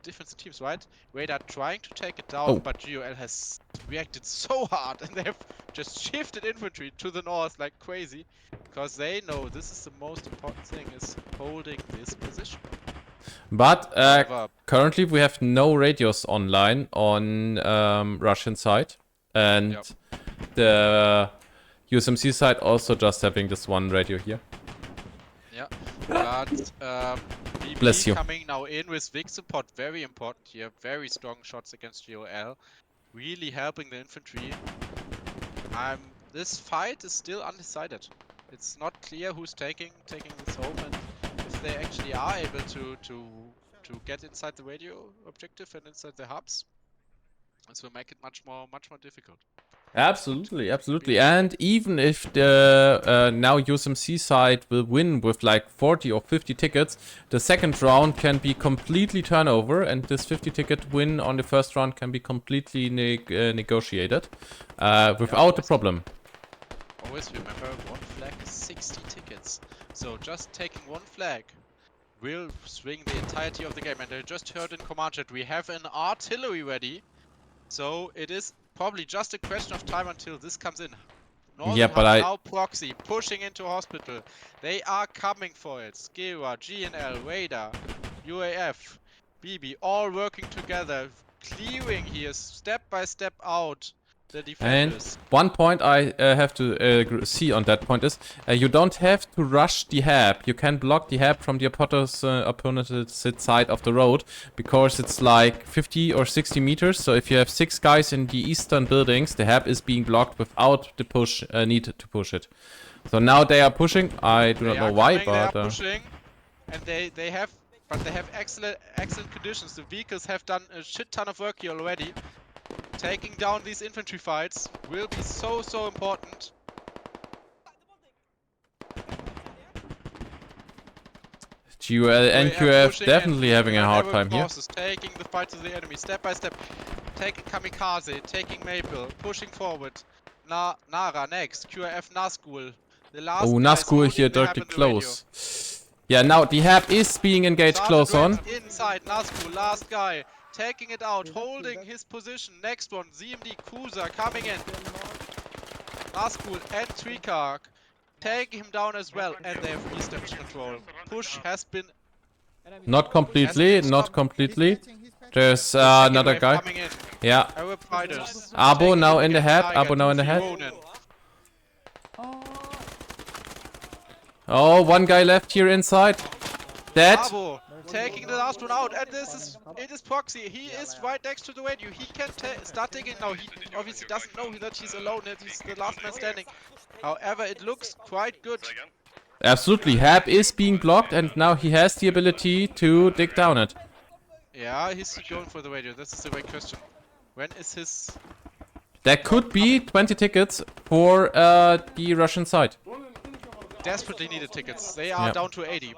difference in teams, right? Radar trying to take it down, Oh. but GOL has reacted so hard, and they have just shifted infantry to the north like crazy, because they know this is the most important thing, is holding this position. But However, currently we have no radios online on Russian side. And Yep. the USMC side also just having this one radio here. yeah, but Bless BB you. coming now in with Vic support, very important here, very strong shots against GOL, really helping the infantry. This fight is still undecided. It's not clear who's taking this home, and if they actually are able to get inside the radio objective and inside the hubs. This will make it much more difficult. Absolutely, absolutely. And even if the now USMC side will win with like 40 or 50 tickets, the second round can be completely turnover, and this 50 ticket win on the first round can be completely negotiated without a problem. Always remember, one flag is 60 tickets. So just taking one flag will swing the entirety of the game. And I just heard in command chat, we have an artillery ready. So it is probably just a question of time until this comes in. Northern Yeah, but Hub I- now proxy, pushing into hospital. They are coming for it. Skira, GNL, Radar, UAF, BB, all working together, clearing here, step by step out the And defenders. one point I have to see on that point is you don't have to rush the hab. You can block the hab from the opponent's side of the road, because it's like 50 or 60 meters. So if you have 6 guys in the eastern buildings, the hab is being blocked without the need to push it. So now they are pushing. I do not They know are why, coming, they are but pushing, and they have excellent conditions. The vehicles have done a shit ton of work here already. Taking down these infantry fights will be so important. GUL and They are QF pushing definitely and having a hard American time here. forces taking the fight to the enemy step by step. Taking Kamikaze, taking Maple, pushing forward. Nara next, QF Nazgul. The last Oh, guys Nazgul holding here the hab directly in the radio. close. Yeah, now the hab is being engaged Sergeant close on. Reds inside, Nazgul, last guy. Taking it out, holding his position. Next one, ZMD Cruiser coming in. Nazgul and Trikak taking him down as well, and they have re-established control. Push has been Not completely, not completely. There's Second another wave guy. coming in. Yeah. Arab fighters. Abo taking now it in the against head. Tiger, Abo now in the 2-3 head. Ronin. Oh, one guy left here inside. Dead. Abo taking the last one out, and it is Proxy. He is right next to the radio. He can start digging now. He obviously doesn't know that he's alone. That he's the last man standing. However, it looks quite good. Absolutely. Hab is being blocked, and now he has the ability to dig down it. Yeah, he's going for the radio. This is the right question. When is his? That could be 20 tickets for the Russian side. Desperately needed tickets. They are down to 80.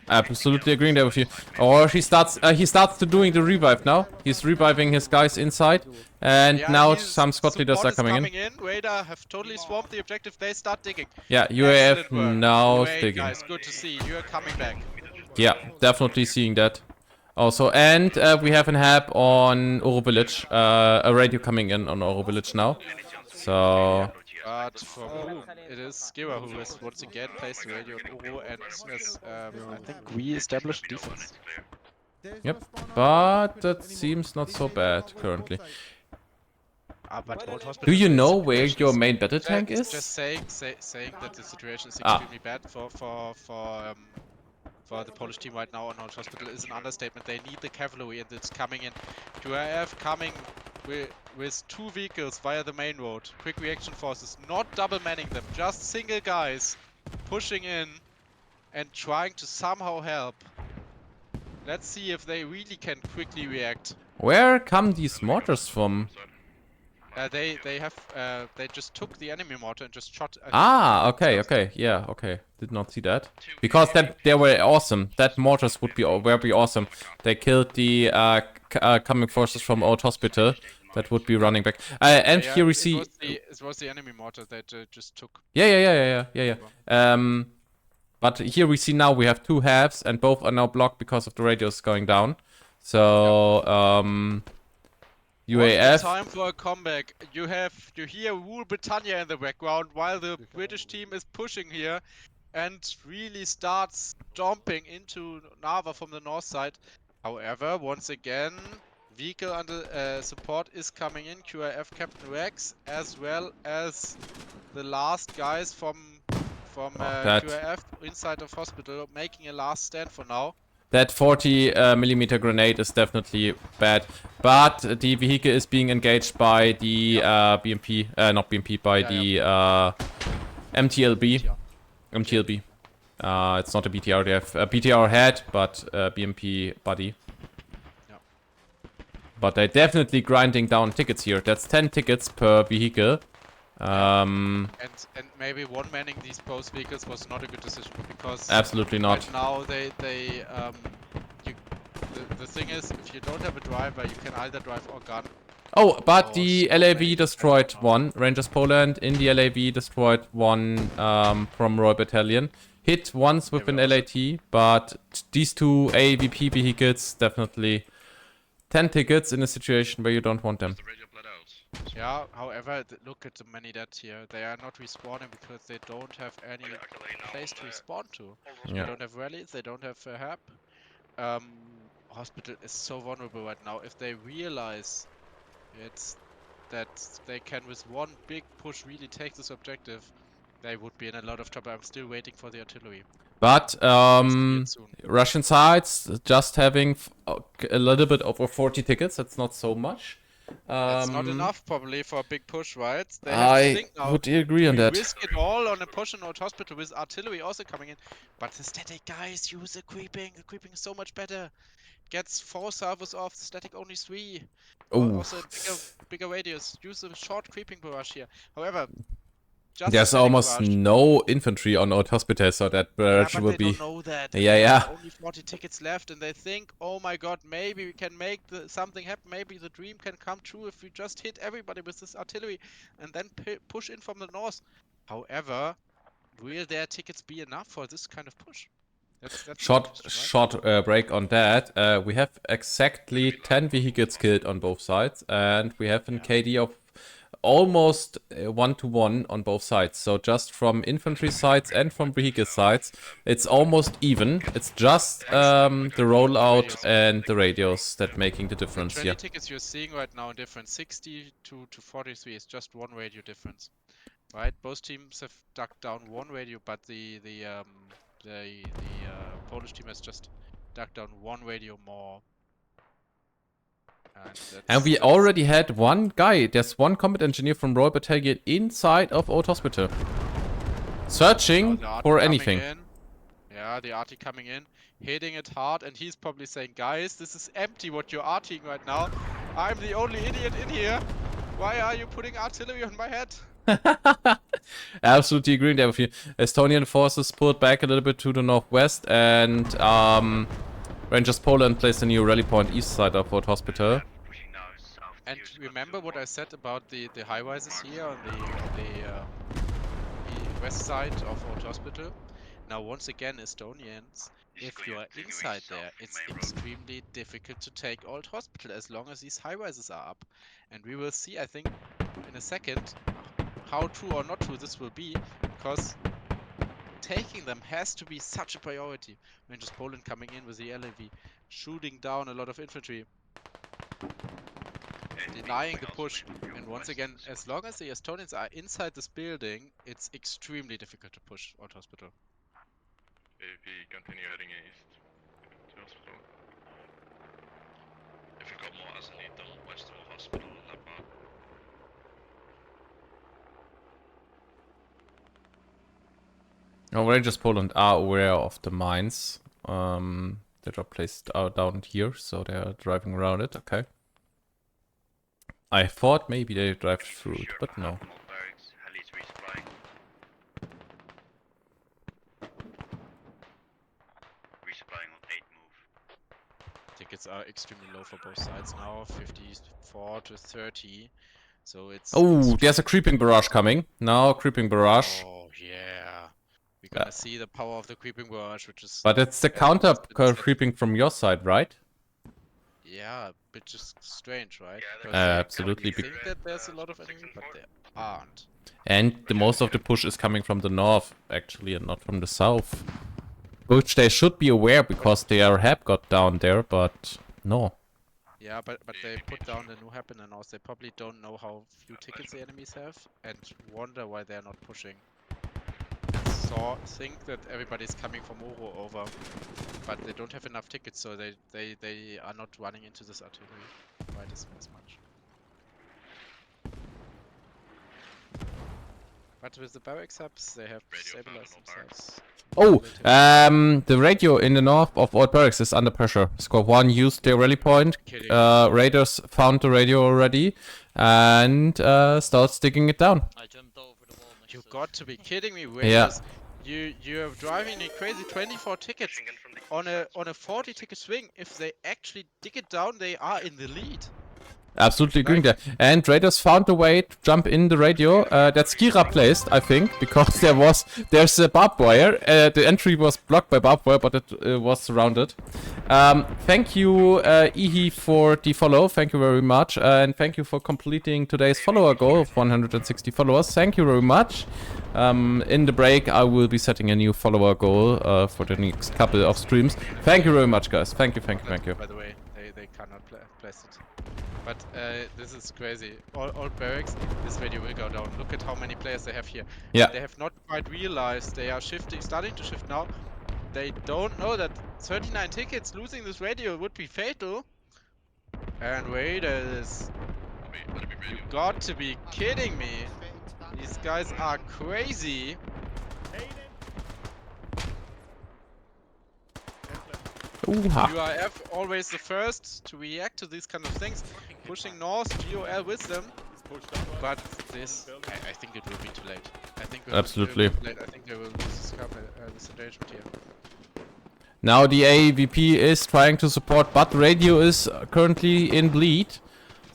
Absolutely agreeing there with you. Or he starts to doing the revive now. He's reviving his guys inside, and Yeah, now his some squad leaders support are is coming in. Radar have totally swamped the objective. They start digging. Yeah, UAF Excellent work. now Great, digging. guys. Good to see. You are coming back. Yeah, definitely seeing that. Also, and we have an hab on Oro Village. A radio coming in on Oro Village now. So But for whom? It is Skira who has once again placed the radio on Uro and has, I think, re-established defense. yep, but that seems not so bad currently. But Old Hospital Do you is- know where situation your is- main battle tank Just is? saying that the situation is extremely bad for the Polish team right now on Old Hospital is an understatement. They need the cavalry and it's coming in. QRF coming with 2 vehicles via the main road. Quick reaction forces, not double manning them, just single guys pushing in and trying to somehow help. Let's see if they really can quickly react. Where come these mortars from? They just took the enemy mortar and just shot. Ah, okay, yeah, okay. Did not see that. Because they were awesome. That mortars would be very awesome. They killed the coming forces from Old Hospital. That would be running back. And Yeah, here we see. it was the enemy mortar that just took. Yeah. But here we see now we have 2 halves and both are now blocked because of the radios going down. So What's the UAF. time for a comeback. You hear Rule Britannia in the background while the British team is pushing here and really starts stomping into Narva from the north side. However, once again, vehicle under support is coming in. QRF Captain Rex as well as the last guys from that- QRF inside of hospital making a last stand for now. That 40 millimeter grenade is definitely bad, but the vehicle is being engaged by the BMP, not BMP, by the MTLB. MTLB. It's not a BTR. They have a BTR head, but BMP body. Yeah. But they're definitely grinding down tickets here. That's 10 tickets per vehicle. And maybe one manning these both vehicles was not a good decision because Absolutely not. right now the thing is if you don't have a driver you can either drive or gun. Oh, but Oh, the so LAV many destroyed tickets. one. Rangers Poland in the LAV destroyed one from Royal Battalion. Hit once with an LAT, but these 2 AVP vehicles definitely 10 tickets in a situation where you don't want them. Yeah, however, look at the many dead here. They are not respawning because they don't have any place to respawn to. Yeah. They don't have rallies, they don't have help. Hospital is so vulnerable right now. If they realize that they can with one big push really take this objective, they would be in a lot of trouble. I'm still waiting for the artillery. But See it soon. Russian sides just having a little bit over 40 tickets. That's not so much. That's not enough probably for a big push, right? They have to I think now. would agree on We that. risk it all on a push in Old Hospital with artillery also coming in. But the static guys use the creeping. The creeping is so much better. Gets 4 salvos off, static only 3. Ooh. Also bigger radius. Use a short creeping barrage here. However, just There's static almost barrage. no infantry on Old Hospital, so that barrage Yeah, but will they be. don't know that. Yeah, They yeah. have only 40 tickets left, and they think, oh my god, maybe we can make something happen. Maybe the dream can come true if we just hit everybody with this artillery and then push in from the north. However, will their tickets be enough for this kind of push? That's the question, right? Short break on that. We have exactly 10 vehicles killed on both sides, and we have a KD of almost 1-to-1 on both sides. So just from infantry sides and from vehicle sides, it's almost even. It's just the rollout and the radios that making the The difference 20 here. tickets you're seeing right now in difference 60 to 43 is just one radio difference, right? Both teams have dug down one radio, but the Polish team has just dug down one radio more. And we already had one guy. There's one combat engineer from Royal Battalion inside of Old Hospital. Searching for anything. Yeah, the RT coming in, hitting it hard, and he's probably saying, guys, this is empty what you're RTing right now. I'm the only idiot in here. Why are you putting artillery on my head? Absolutely agreeing there with you. Estonian forces pulled back a little bit to the northwest, and Rangers Poland placed a new rally point east side of Old Hospital. And remember what I said about the high rises here on the west side of Old Hospital? Now, once again, Estonians, if you are inside there, it's extremely difficult to take Old Hospital as long as these high rises are up. And we will see, I think, in a second, how true or not true this will be, because taking them has to be such a priority. Rangers Poland coming in with the LAV, shooting down a lot of infantry, denying the push. And once again, as long as the Estonians are inside this building, it's extremely difficult to push Old Hospital. AVP continue heading east to hospital. If you've got more as a lead down west of hospital on that part. Now, Rangers Poland are aware of the mines that are placed down here, so they are driving around it. Okay. I thought maybe they drive through it, but no. Tickets are extremely low for both sides now, 54 to 30. So it's... Oh, there's a creeping barrage coming. Now, creeping barrage. Oh, yeah. We're gonna see the power of the creeping barrage, which is... But it's the counter creeping from your side, right? Yeah, which is strange, right? Absolutely. You think that there's a lot of enemies, but there aren't. And the most of the push is coming from the north, actually, and not from the south. Which they should be aware, because their HAB got down there, but no. Yeah, but they put down the new happen and also they probably don't know how few tickets the enemies have and wonder why they're not pushing. So think that everybody's coming from Oro over, but they don't have enough tickets, so they are not running into this artillery quite as much. But with the barracks hubs, they have stabilized themselves. Oh, the radio in the north of Old Barracks is under pressure. Squad 1 used their rally point. Raiders found the radio already and starts digging it down. I jumped over the wall. You got to be kidding me, Raiders. Yeah. You're driving a crazy 24 tickets on a 40 ticket swing. If they actually dig it down, they are in the lead. Absolutely agreeing there. And Raiders found a way to jump in the radio that Skira placed, I think, because there's a barbed wire. The entry was blocked by barbed wire, but it was surrounded. Thank you, Ihi, for the follow. Thank you very much. And thank you for completing today's follower goal of 160 followers. Thank you very much. In the break, I will be setting a new follower goal for the next couple of streams. Thank you very much, guys. Thank you. By the way, they cannot place it. But this is crazy. Old barracks, this radio will go down. Look at how many players they have here. Yeah. They have not quite realized they are starting to shift now. They don't know that 39 tickets losing this radio would be fatal. And Raiders, you got to be kidding me. These guys are crazy. URF always the first to react to these kind of things, pushing north, GOL with them. But this, I think it will be too late. I think absolutely. I think they will lose this engagement here. Now the AVP is trying to support, but radio is currently in bleed.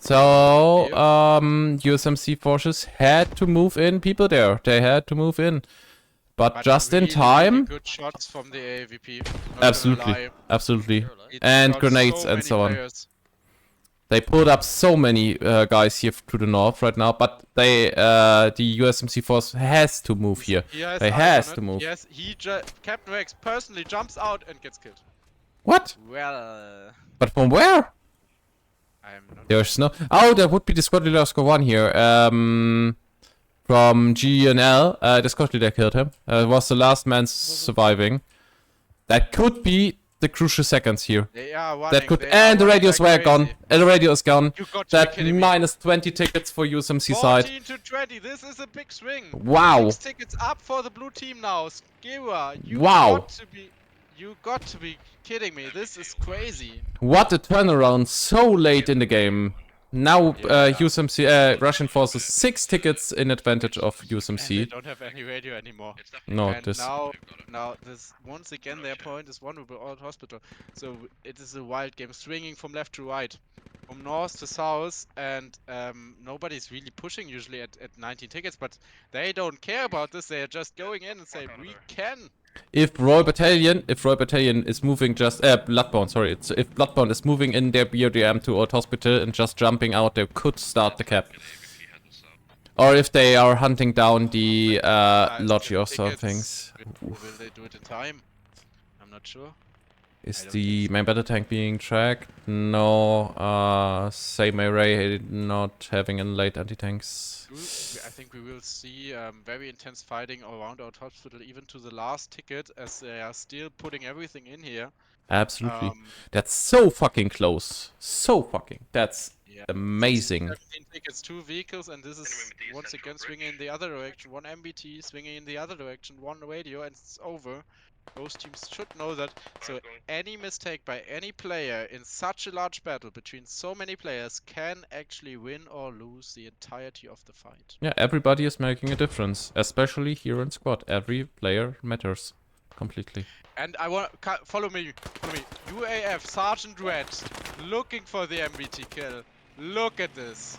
So USMC forces had to move in people there. They had to move in. But just really, in time. Really good shots from the AVP. Not gonna lie. Absolutely. And It got grenades so and so on. players. They pulled up so many guys here to the north right now, but they, the USMC force has to move here. He has They eyes has on to it. move. Yes, Captain Rex personally jumps out and gets killed. What? Well, But from where? I'm not. There's no. Oh, there would be the squad leader score 1 here. From GNL, the squad leader killed him. Was the last man surviving. That could be the crucial seconds here. They are running. That could, they and are the running radios like were gone. crazy. The radio is gone. You got to be That kidding me. minus 20 tickets for USMC side. 14 to 20. This is a big swing. Wow. 6 tickets up for the blue team now. Skira, you Wow. got to be kidding me. This is crazy. What a turnaround so late in the game. Now Yeah. USMC, Russian forces 6 tickets in advantage of And they USMC. don't have any radio anymore. It's definitely No, And this. now this once again their point is vulnerable old hospital. So it is a wild game, swinging from left to right, from north to south, and nobody's really pushing usually at 19 tickets, but they don't care about this. They are just going in and say we can. If Royal Battalion is moving just Bloodbound, sorry, if Bloodbound is moving in their BRDM to Old Hospital and just jumping out, they could start the cap. Or if they are hunting down the Lodge or some things. Will they do it in time? I'm not sure. Is don't the think so. main battle tank being tracked? No. Same array not having in late anti-tanks. I think we will see very intense fighting around our hospital, even to the last ticket, as they are still putting everything in here. Absolutely. Um, That's so fucking close. So fucking. That's yeah. amazing. 17 tickets, 2 vehicles, and this is once again swinging in the other direction. 1 MBT swinging in the other direction, 1 radio, and it's over. Both teams should know that. So any mistake by any player in such a large battle between so many players can actually win or lose the entirety of the fight. Yeah, everybody is making a difference, especially here in squad. Every player matters completely. And I want follow me. UAF Sergeant Red looking for the MBT kill. Look at this.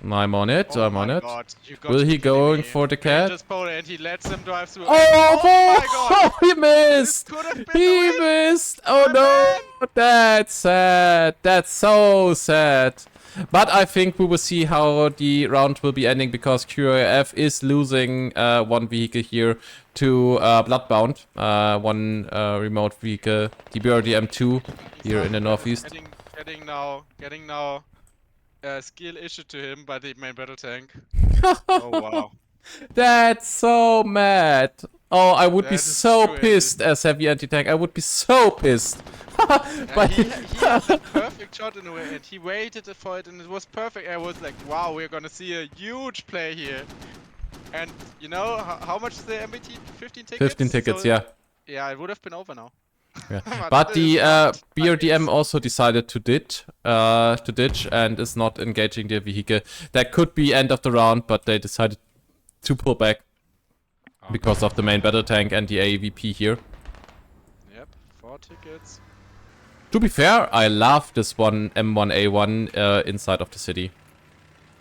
I'm on it. Oh I'm on my it. God, you got Will to he be kidding going me. for the cat? Rangers Polar, and he lets them drive through. Oh, my God! he missed. This could have been He the win. missed. Oh My no, that's sad. That's so sad. But I think we will see how the round will be ending because QAF is losing 1 vehicle here to Bloodbound. 1 remote vehicle, the BRDM2 here in the northeast. Getting now skill issued to him by the main battle tank. Oh wow. That's so mad. Oh, I would be That is so crazy. pissed as heavy anti-tank. I would be so pissed. But He had the perfect shot in a way, and he waited for it, and it was perfect. I was like, wow, we're gonna see a huge play here. And you know how much is the MBT? 15 tickets? 15 tickets, So, yeah. Yeah, it would have been over now. Yeah. But But it the is not. BRDM also decided to ditch and is not engaging their vehicle. That could be end of the round, but they decided to pull back because of the main battle tank and the AEVP here. Yep, 4 tickets. To be fair, I love this one M1A1 inside of the city.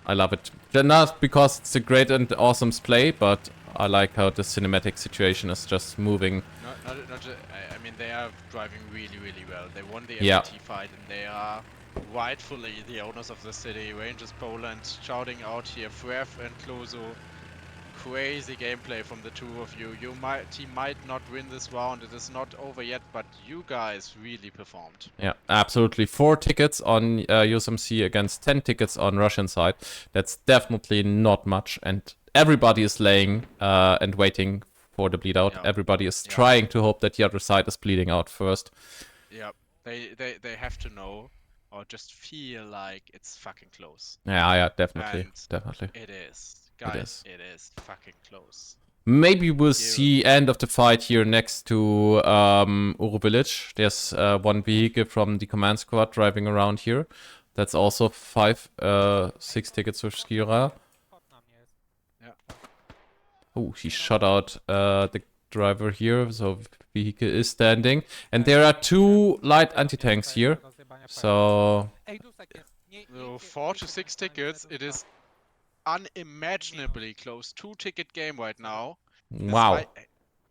I love it. Not because it's a great and awesome play, but I like how the cinematic situation is just moving. I mean, they are driving really, really well. They won the Yeah. MBT fight, and they are rightfully the owners of the city. Rangers Poland shouting out here, Frev and Clozo. Crazy gameplay from the two of you. Team might not win this round. It is not over yet, but you guys really performed. Yeah, absolutely. 4 tickets on USMC against 10 tickets on Russian side. That's definitely not much, and everybody is laying and waiting for the bleed out. Yeah. Everybody is Yeah. trying to hope that the other side is bleeding out first. Yep, they have to know or just feel like it's fucking close. Yeah, definitely, And definitely. It is. Guys, is. it is fucking close. Maybe we'll see end of the fight here next to Uru Village. There's 1 vehicle from the command squad driving around here. That's also 6 tickets for Skira. Yeah. Oh, he shot out the driver here, so vehicle is standing. And there are 2 light anti-tanks here. So, So 4 to 6 tickets. It is unimaginably close. 2-ticket game right now. wow.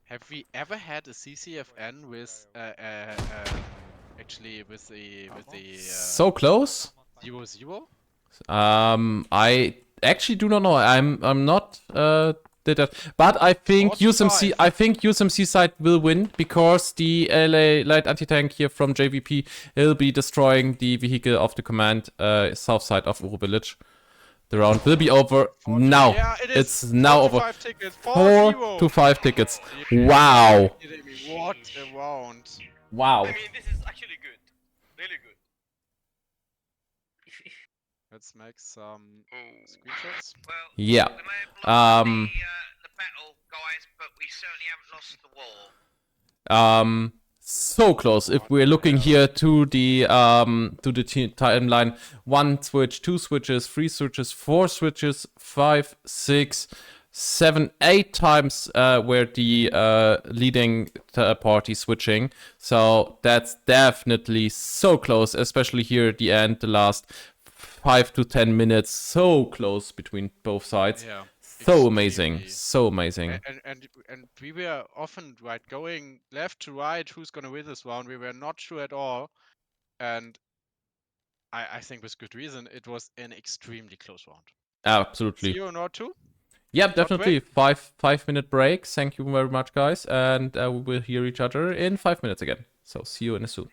Have we ever had a CCFN with a actually with the So close. 0-0. I actually do not know. I'm not did that, but I think 45. USMC side will win because the LA light anti-tank here from JVP will be destroying the vehicle of the command south side of Uro village. The round will be over now. Yeah, it is. It's now 4 to over. 5 tickets. 4 4-0. to 5 tickets. Wow. Kidding me. What a round. Wow. I mean, this is actually good. Really good. Let's make some Oh. screenshots. Well, Yeah. we may have lost Um, the battle, guys, but we certainly haven't lost the war. So close. If we're looking here to the timeline, 1 switch, 2 switches, 3 switches, 4 switches, 5, 6, 7, 8 times where the leading party switching. So that's definitely so close, especially here at the end, the last 5 to 10 minutes, so close between both sides. Yeah. So amazing, extremely. so amazing. And we were often going left to right. Who's gonna win this round? We were not sure at all, and I think with good reason. It was an extremely close round. Absolutely. 0-2. Yep, definitely. 5-minute break. Thank you very much, guys, and we will hear each other in 5 minutes again. So see you in a soon.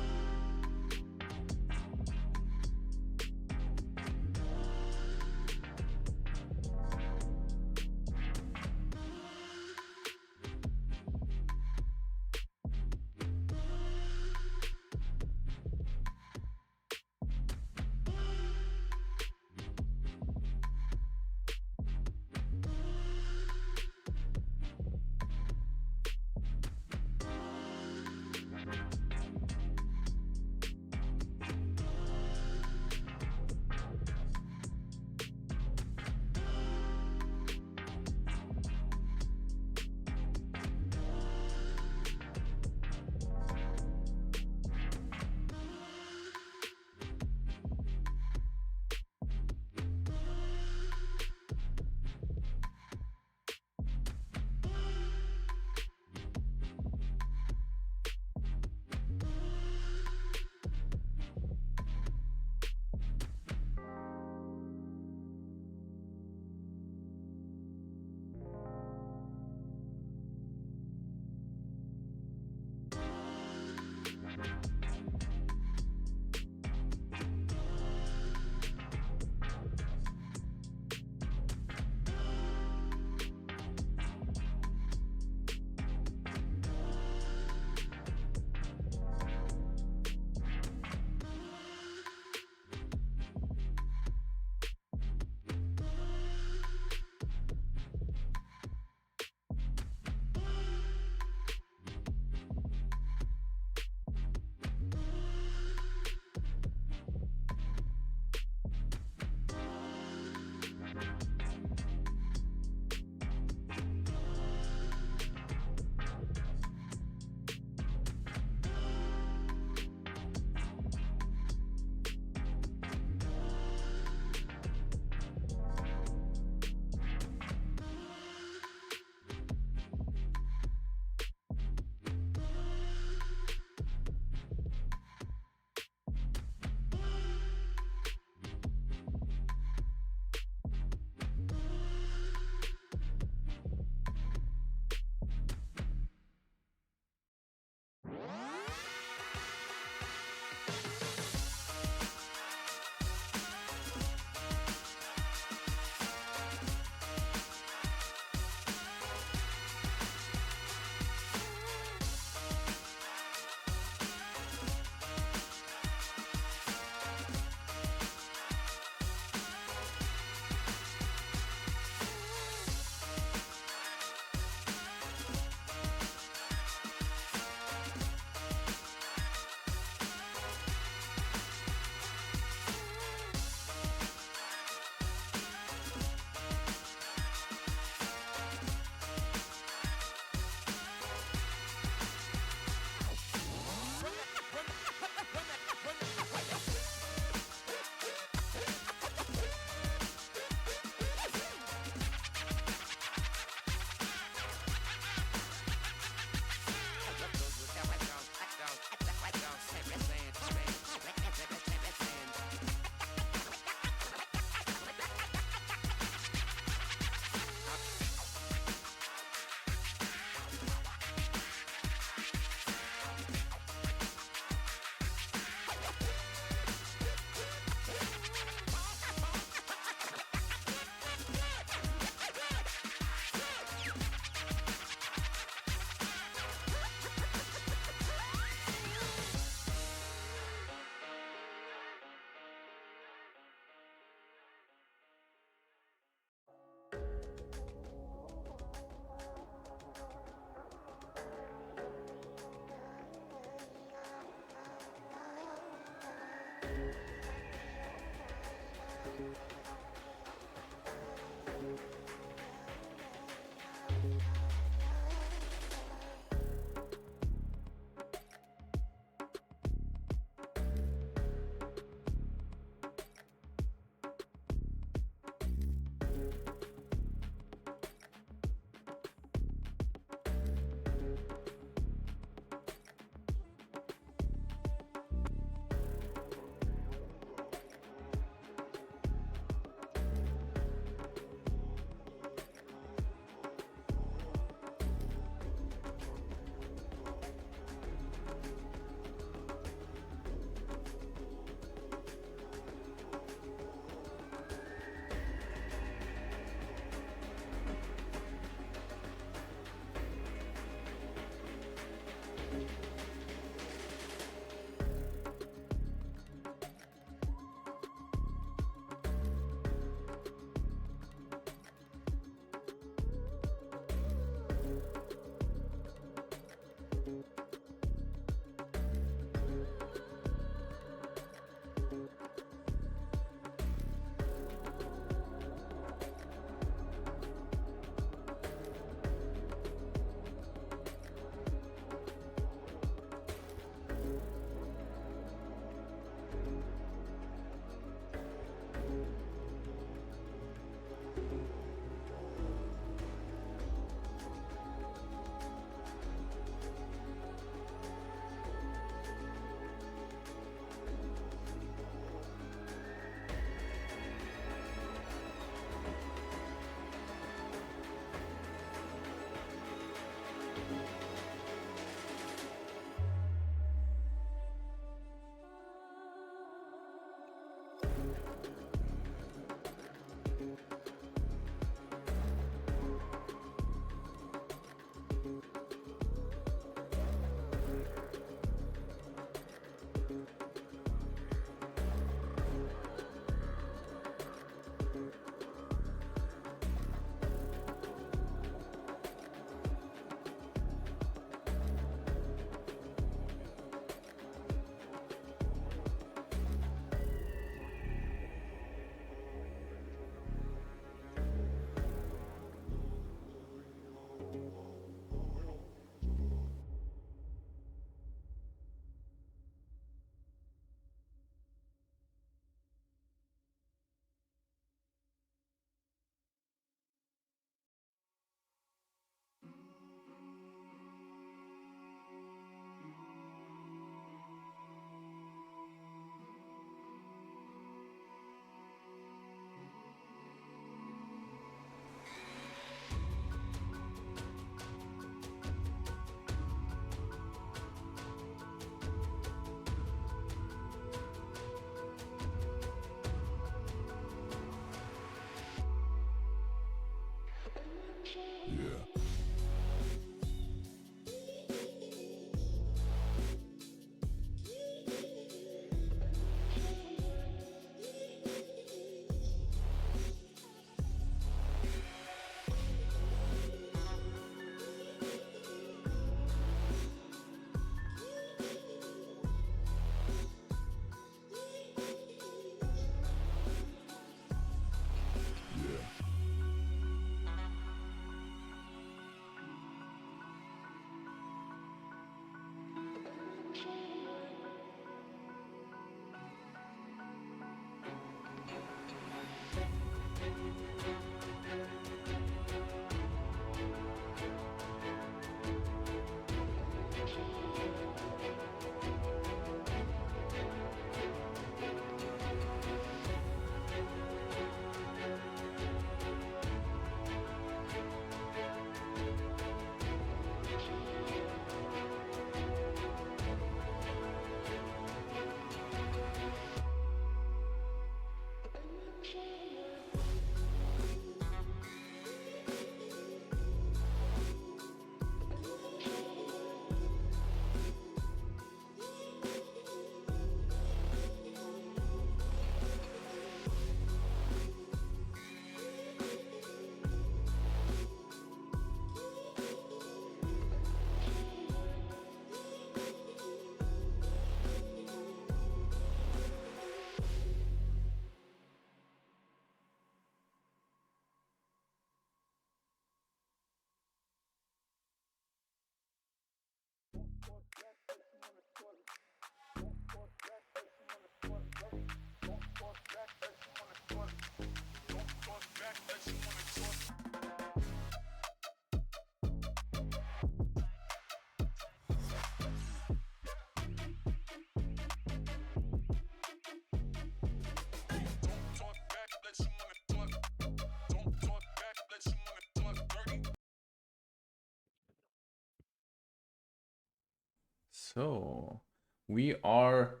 So we are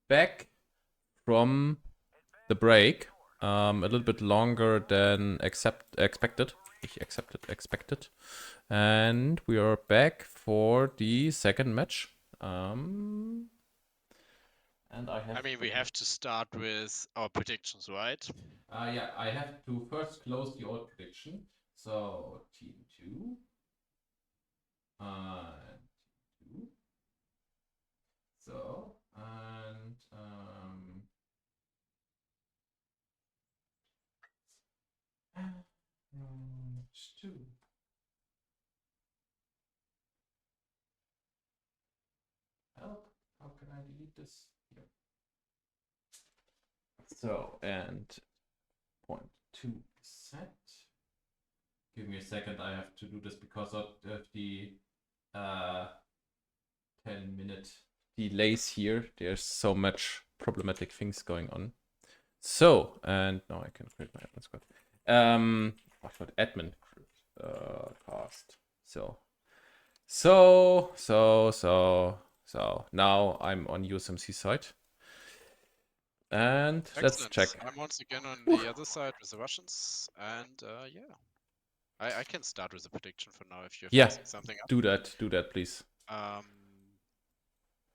back from the break. A little bit longer than expected. Expected. And we are back for the second match. And I mean, we have to start with our predictions, right? yeah, I have to first close the old prediction. So team 2 and team 2. So and two. Help! How can I delete this? Here. So and 0.2%. Give me a second. I have to do this because of the 10-minute delays here. There's so much problematic things going on. So and now I can create my admin squad. What about admin cast? So now I'm on USMC side. And let's Excellent. check. I'm once again on the other side with the Russians, and yeah. I can start with a prediction for now if you're Yeah, fixing something up. do that, please.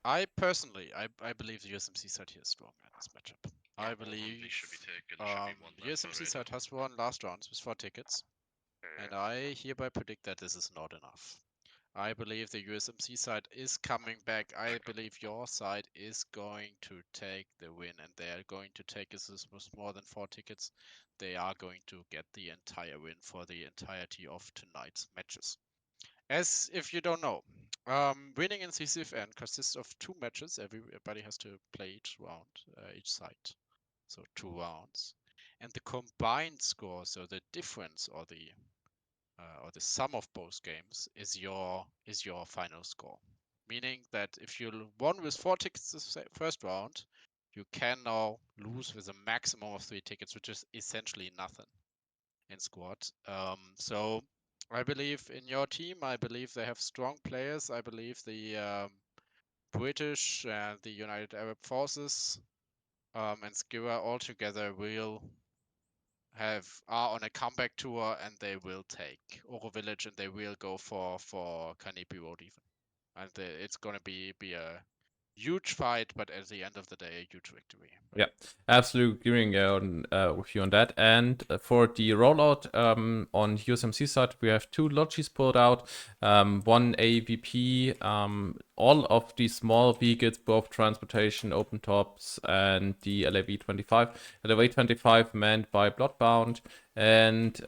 I personally, I believe the USMC side here is strong in this matchup. I All believe should be taken, should be one left USMC already. side has won last rounds with 4 tickets, and I hereby predict that this is not enough. I believe the USMC side is coming back. I believe your side is going to take the win, and they are going to take this with more than 4 tickets. They are going to get the entire win for the entirety of tonight's matches. As if you don't know, winning in CCFN consists of 2 matches. Everybody has to play each round, each side. So 2 rounds. And the combined score, so the difference or the sum of both games is your final score. Meaning that if you won with 4 tickets the first round, you can now lose with a maximum of 3 tickets, which is essentially nothing in squad. So I believe in your team. I believe they have strong players. I believe the British and the United Arab Forces and Skira all together are on a comeback tour, and they will take Oro Village, and they will go for Kanepi Road even. And it's gonna be a huge fight, but at the end of the day, a huge victory. Yeah, absolutely agreeing with you on that. And for the rollout on USMC side, we have 2 lodges pulled out, 1 AVP, all of the small vehicles, both transportation, open tops, and the LAV-25. LAV-25 manned by Bloodbound, and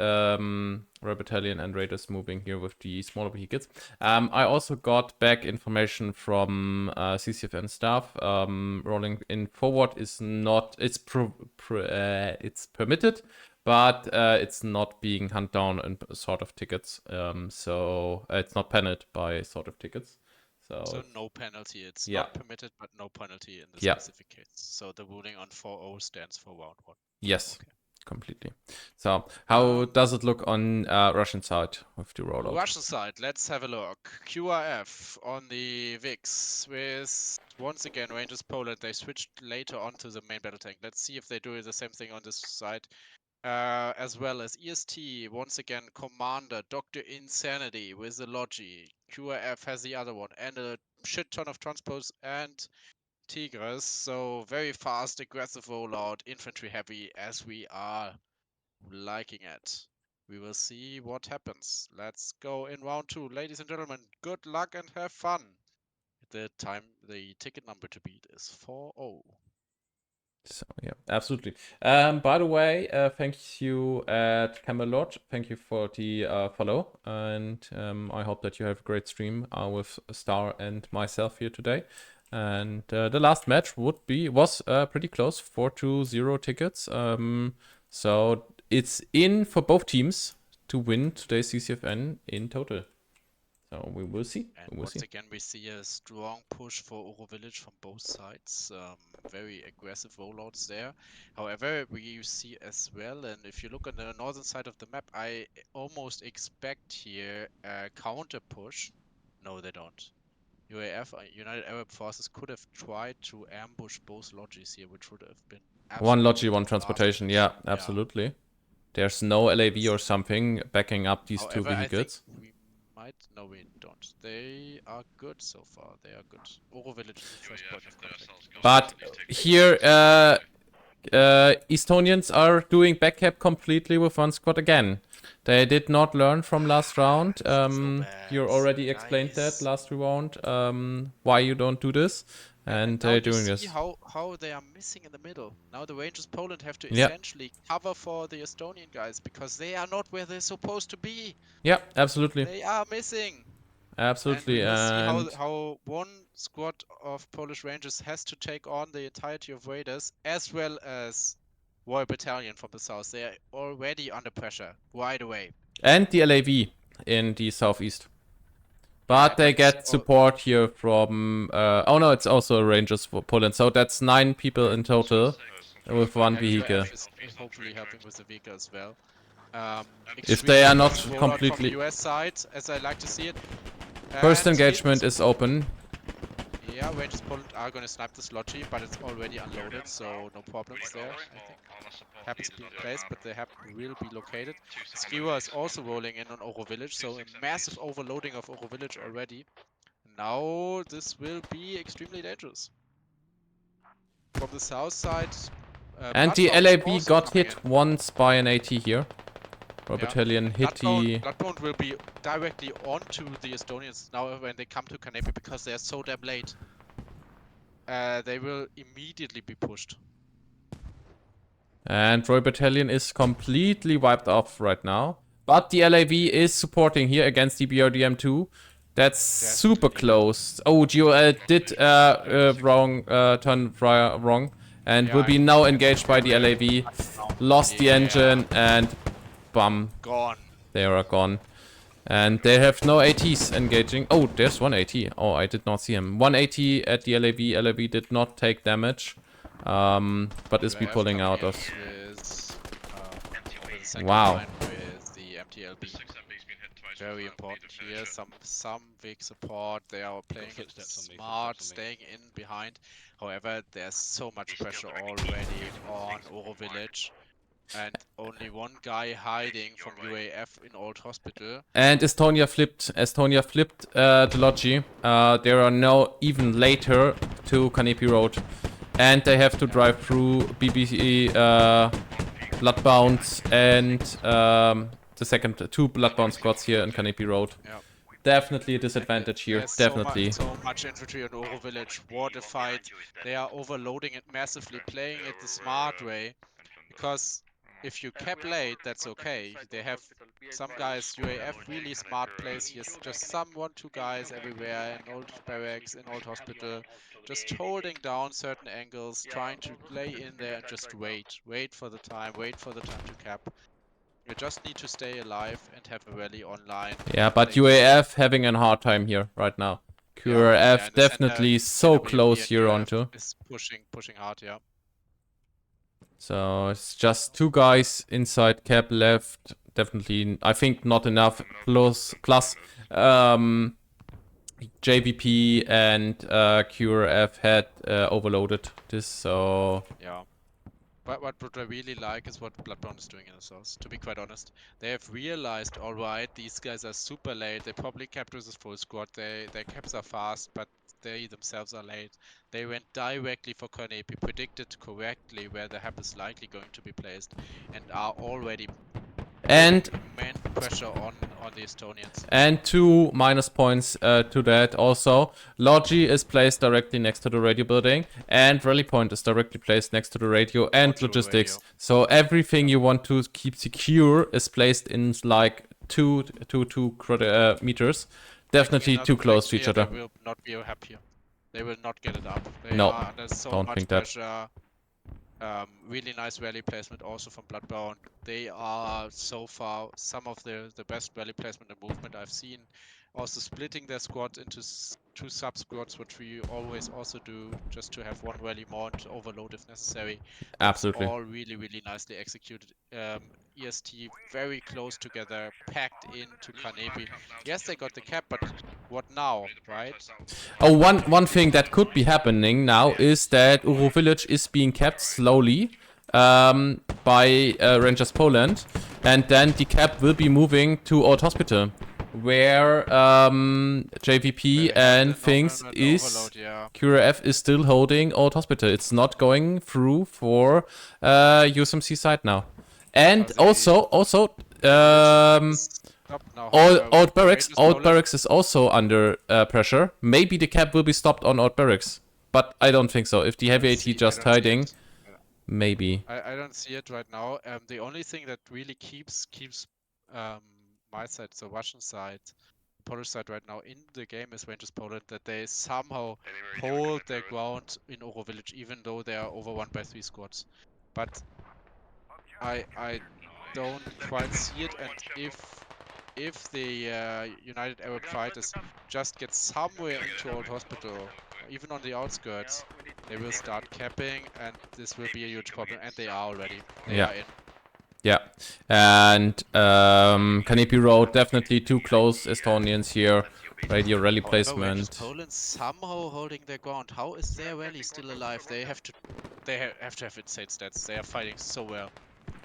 Red Battalion and Raiders moving here with the smaller vehicles. I also got back information from CCFN staff. Rolling in forward is not, it's permitted, but it's not being hunted down in sort of tickets. So it's not penned by sort of tickets. So no penalty. It's Yeah. not permitted, but no penalty in this Yeah. specific case. So the ruling on 4-0 stands for round 1. Yes, Okay. completely. So how does it look on Russian side with the rollout? Russian side, let's have a look. QRF on the VIX with, once again, Rangers Poland. They switched later on to the main battle tank. Let's see if they do the same thing on this side. As well as EST, once again, Commander, Dr. Insanity with the Logi. QRF has the other one, and a shit ton of transpose and Tigres. So very fast, aggressive rollout, infantry heavy, as we are liking it. We will see what happens. Let's go in round 2. Ladies and gentlemen, good luck and have fun. The ticket number to beat is 4-0. So yeah, absolutely. By the way, thank you at Camelot. Thank you for the follow, and I hope that you have a great stream with Star and myself here today. And the last match was pretty close, 4-0 tickets. So it's in for both teams to win today's CCFN in total. So we will see. And once again, we see a strong push for Oro Village from both sides. Very aggressive rollouts there. However, we see as well, and if you look on the northern side of the map, I almost expect here a counter push. No, they don't. UAF, United Arab Forces, could have tried to ambush both lodges here, which would have been one logi, absolutely one transportation. Yeah, absolutely. There's no LAV or something backing up these However, 2 vehicles. I think we might. No, we don't. They are good so far. They are good. Oro Village is the first point of contact. But here, Estonians are doing backcap completely with 1 squad again. They did not learn from last round. You already explained that last round, why you don't do this. And they're doing this. How they are missing in the middle. Now the Rangers Poland have to essentially cover for the Estonian guys because they are not where they're supposed to be. Yeah, absolutely. They are missing. Absolutely. And we will see how 1 squad of Polish Rangers has to take on the entirety of Raiders, as well as Royal Battalion from the south. They are already under pressure right away. And the LAV in the southeast. But they get support here from... oh no, it's also Rangers for Poland. So that's 9 people in total with 1 vehicle. Is hopefully helping with the vehicle as well. If they are not completely... From the US side, as I like to see it. First engagement is open. Yeah, Rangers Poland are gonna snipe this Logi, but it's already unloaded, so no problems there, I think. Happens being placed, but they will be located. Skiwa is also rolling in on Oro Village, so a massive overloading of Oro Village already. Now this will be extremely dangerous. From the south side, And the Bloodbound is LAV also got coming hit in. once by an AT here. Royal Yeah. Battalion hit the... Bloodbound will be directly onto the Estonians now when they come to Kanepi because they are so damn late. They will immediately be pushed. And Royal Battalion is completely wiped off right now. But the LAV is supporting here against the BRDM2. That's super close. Oh, GOL did turn wrong. And Yeah, will be I'm now engaged by the LAV. Lost the Yeah. engine and bum, Gone. they are gone. And they have no ATs engaging. Oh, there's one AT. Oh, I did not see him. One AT at the LAV. LAV did not take damage. But is be UAF pulling coming out in of... with the second Wow. line with the MTLB. Very important here. Some big support. They are playing it smart, staying in behind. However, there's so much pressure already on Oro Village. And only one guy hiding from UAF in Old Hospital. And Estonia flipped the Logi. They are now even later to Kanepi Road. And they have to drive through BBC Bloodbound and the second two Bloodbound squads here in Kanepi Road. Yeah. Definitely a disadvantage here, There's definitely. So much infantry on Oro Village. Water fight. They are overloading it massively, playing it the smart way. Because if you cap late, that's okay. They have some guys, UAF, really smart plays here. Just some 1-2 guys everywhere in old barracks, in old hospital. Just holding down certain angles, trying to lay in there and just wait. Wait for the time to cap. You just need to stay alive and have a rally online. Yeah, but UAF having a hard time here right now. QRF definitely so close here onto. Is pushing hard, yeah. So it's just two guys inside cap left. Definitely, I think not enough. Plus JVP and QRF had overloaded this, so... Yeah. But what I really like is what Bloodbound is doing in the source, to be quite honest. They have realized, alright, these guys are super late, they probably capped with this full squad, their caps are fast, but they themselves are late. They went directly for Kornepi, predicted correctly where the hap is likely going to be placed, and are already and immense pressure on the Estonians. And 2 minus points to that also. Logi is placed directly next to the radio building, and Rally Point is directly placed next to the radio and logistics. So everything you want to keep secure is placed in like 2 meters. Definitely too close to each other. They will not be happy. They will not get it up. They no, are under so don't much think pressure. Really nice rally placement also from Bloodbound. They are so far some of the best rally placement and movement I've seen. Also splitting their squad into 2 sub squads, which we always also do, just to have one rally more and to overload if necessary. Absolutely. All really nicely executed. EST very close together, packed into Kanepi. Yes, they got the cap, but what now, right? Oh, one thing that could be happening now is that Uro Village is being kept slowly by Rangers Poland, and then the cap will be moving to Old Hospital, where JVP and things is QRF is still holding Old Hospital. It's not going through for USMC side now. And also Old Barracks is also under pressure. Maybe the cap will be stopped on Old Barracks, but I don't think so. If the heavy AT just hiding, maybe. I don't see it right now. The only thing that really keeps my side, the Russian side, Polish side right now in the game is Rangers Poland, that they somehow hold their ground in Oro Village, even though they are overrun by 3 squads. But I don't quite see it, and if the United Arab Fighters just get somewhere into Old Hospital, even on the outskirts, they will start capping, and this will be a huge problem, and they are already. They are in. Yeah, and Kanepi Road, definitely too close Estonians here. Radio rally However, Rangers placement. Poland somehow holding their ground. How is their rally still alive? They have to have insane stats. They are fighting so well.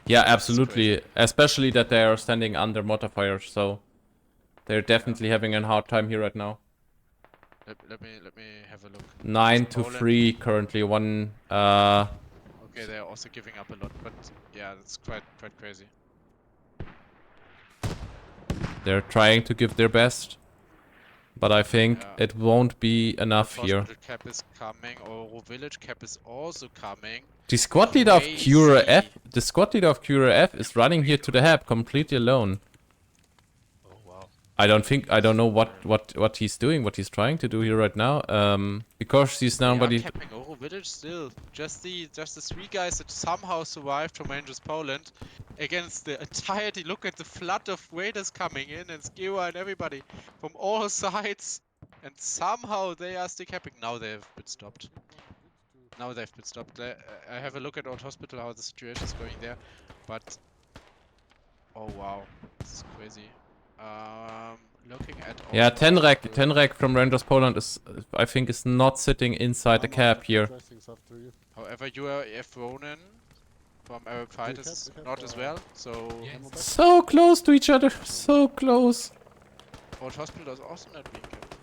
Yeah, This is absolutely. crazy. Especially that they are standing under mortar fire, so they're definitely having a hard time here right now. Let me have a look. 9 Because to Poland- 3 currently. One. Okay, they are also giving up a lot, but yeah, that's quite crazy. They're trying to give their best, but I think Yeah. it won't be enough here. Hospital cap is coming. Oro village cap is also coming. The squad leader of Crazy. Cura F, the squad leader of Cura F is running here to the hub completely alone. Oh wow. I don't know what he's doing, what he's trying to do here right now. Because he's They are nobody. capping Oro village still. Just the 3 guys that somehow survived from Rangers Poland against the entirety. Look at the flood of raiders coming in and Skiwa and everybody from all sides. And somehow they are still capping. Now they have been stopped. Now they've been stopped. I have a look at Old Hospital, how the situation is going there. But oh wow, this is crazy. Looking at Old Yeah, Hospital- Tenrek from Rangers Poland is, I think, is not sitting inside the cap here. However, UAF Ronin from Arab Fighters not as well. So So close to each other, so close. Old Hospital is also not being kept.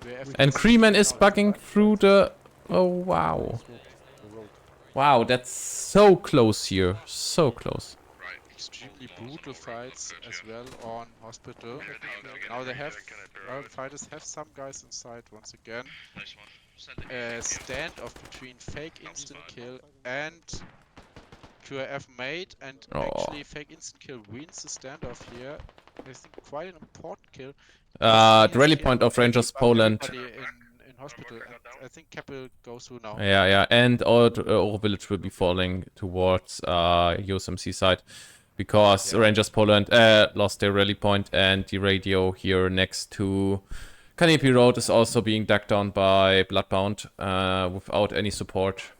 UAF And Creeman is now- bugging through the. Oh wow. Wow, that's so close here, so close. Right. Extremely brutal fights as well on Hospital. Now they have Arab Fighters have some guys inside once again. Nice one. Send it. A standoff between fake instant kill and QRF mate, and Oh. actually fake instant kill wins the standoff here. I think quite an important kill. The rally point of Rangers Poland. Everybody in Hospital, and I think Cap will go through now. Yeah, and Oro Village will be falling towards USMC side because Yeah. Rangers Poland lost their rally point, and the radio here next to Kanepi Road is also being dug down by Bloodbound without any support.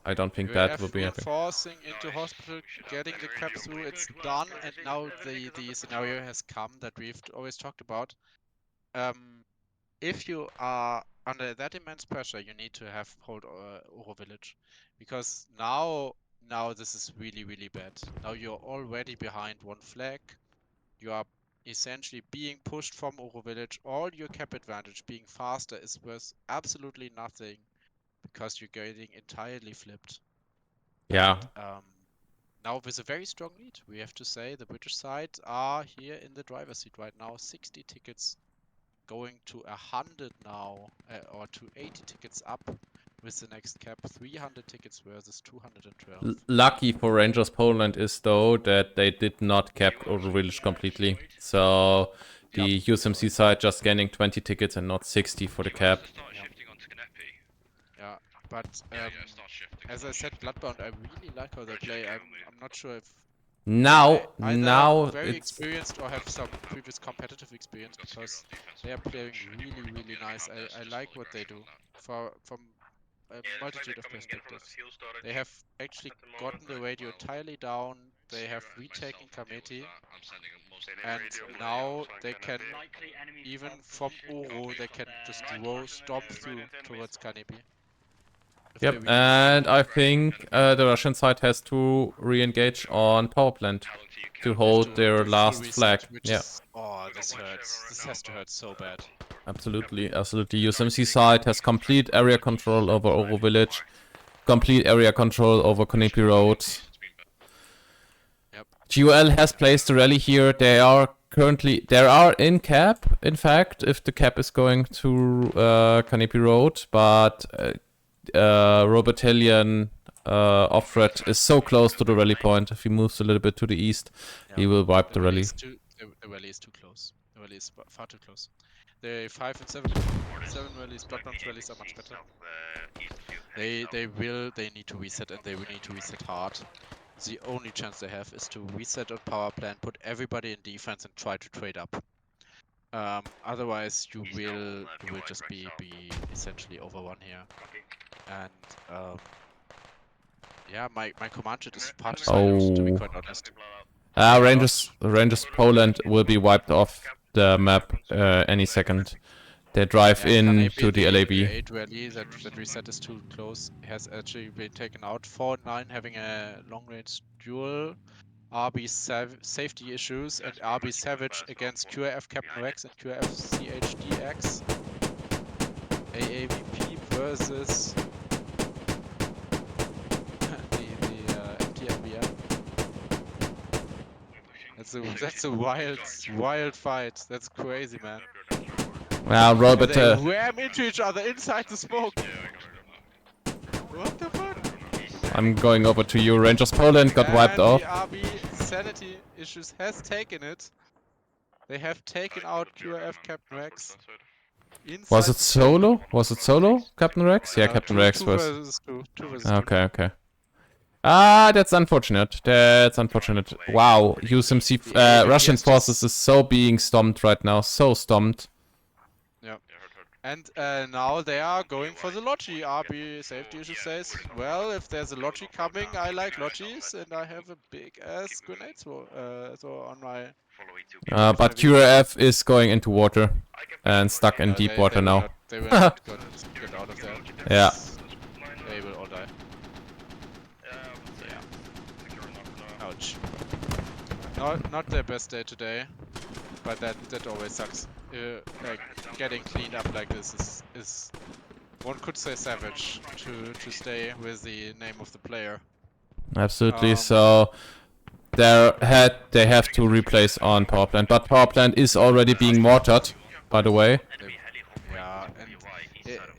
I don't think that will be happening. Reinforcing into Hospital, getting the crap through, it's done, and now the scenario has come that we've always talked about. If you are under that immense pressure, you need to have hold Oro Village, because now this is really bad. Now you're already behind one flag. You are essentially being pushed from Oro Village. All your cap advantage, being faster, is worth absolutely nothing, because you're getting entirely flipped. Yeah, Now with a very strong lead, we have to say the British side are here in the driver's seat right now. 60 tickets going to 100 now, or to 80 tickets up with the next cap. 300 tickets versus 212. lucky for Rangers Poland is though that they did not cap Oro Village completely. So the USMC side just gaining 20 tickets and not 60 for the cap. Start shifting onto Canepi. Yeah, but Yeah, start shifting. as I said, Bloodbound, I really like how they play. I'm not sure if Now either very it's experienced or have some previous competitive experience, because they are playing really nice. I like what they do from a multitude of perspectives. They have actually gotten the radio entirely down. They have retaken Kameti, I'm sending most and now they can, even from Oro, they can just stomp through towards Kanepi. If they Yep, really and I think the Russian side has to re-engage on power plant to hold their do last full flag. reset, which Yeah, is- oh, this hurts. This has to hurt so bad. absolutely. USMC side has complete area control over Oro Village, complete area control over Kanepi Road. Yep. GUL has placed the rally here. They are in cap, in fact, if the cap is going to Kanepi Road, but Robertellian off-red is so close to the rally point. If he moves a little bit to the east, he will wipe the rally. The rally is too close. The rally is far too close. The 5 and 7 rallies, Bloodbound rallies are much better. They need to reset, and they will need to reset hard. The only chance they have is to reset on power plant, put everybody in defense, and try to trade up. Otherwise, you will just be essentially over one here. And yeah, my command shit is partially lost, to be quite honest. Rangers Poland will be wiped off. the map any second. They drive in to the LAB. The 8 rally that reset is too close has actually been taken out. 4-9 having a long range duel. RB safety issues and RB Savage against QRF Captain Rex and QRF CHDX. AAVP versus the MTLBM. That's a wild fight. That's crazy, man. Well, Robert, They ram into each other inside the smoke. What the fuck? I'm going over to you. Rangers Poland got wiped off. The RB sanity issues has taken it. They have taken out QRF Captain Rex. Was it solo? Was it solo, Captain Rex? Yeah, Captain Rex two was. versus two. Okay, okay. Ah, that's unfortunate. That's unfortunate. Wow, USMC Russian forces is so being stomped right now. So stomped. Yeah. And now they are going for the Logi. RB safety issue says, well, if there's a Logi coming, I like Logis, and I have a big ass grenade so on my. But QRF is going into water and stuck in deep water now. They will not get out of there. Yeah. They will all die. Yeah. Ouch. Not their best day today, but that always sucks. Like getting cleaned up like this is one could say savage to stay with the name of the player. Absolutely. So they have to replace on power plant, but power plant is already being mortared, by the way. Yeah, and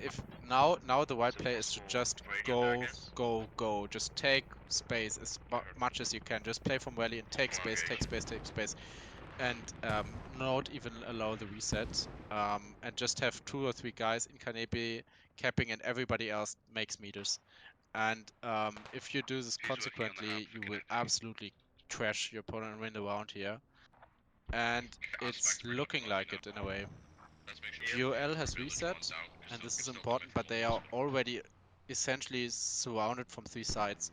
if now the right play is to just go, just take space as much as you can. Just play from rally and take space, and not even allow the reset. And just have 2 or 3 guys in Kanepi capping, and everybody else makes meters. And if you do this consequently, you will absolutely trash your opponent and win the round here. And it's looking like it in a way. GOL has reset, and this is important, but they are already essentially surrounded from 3 sides.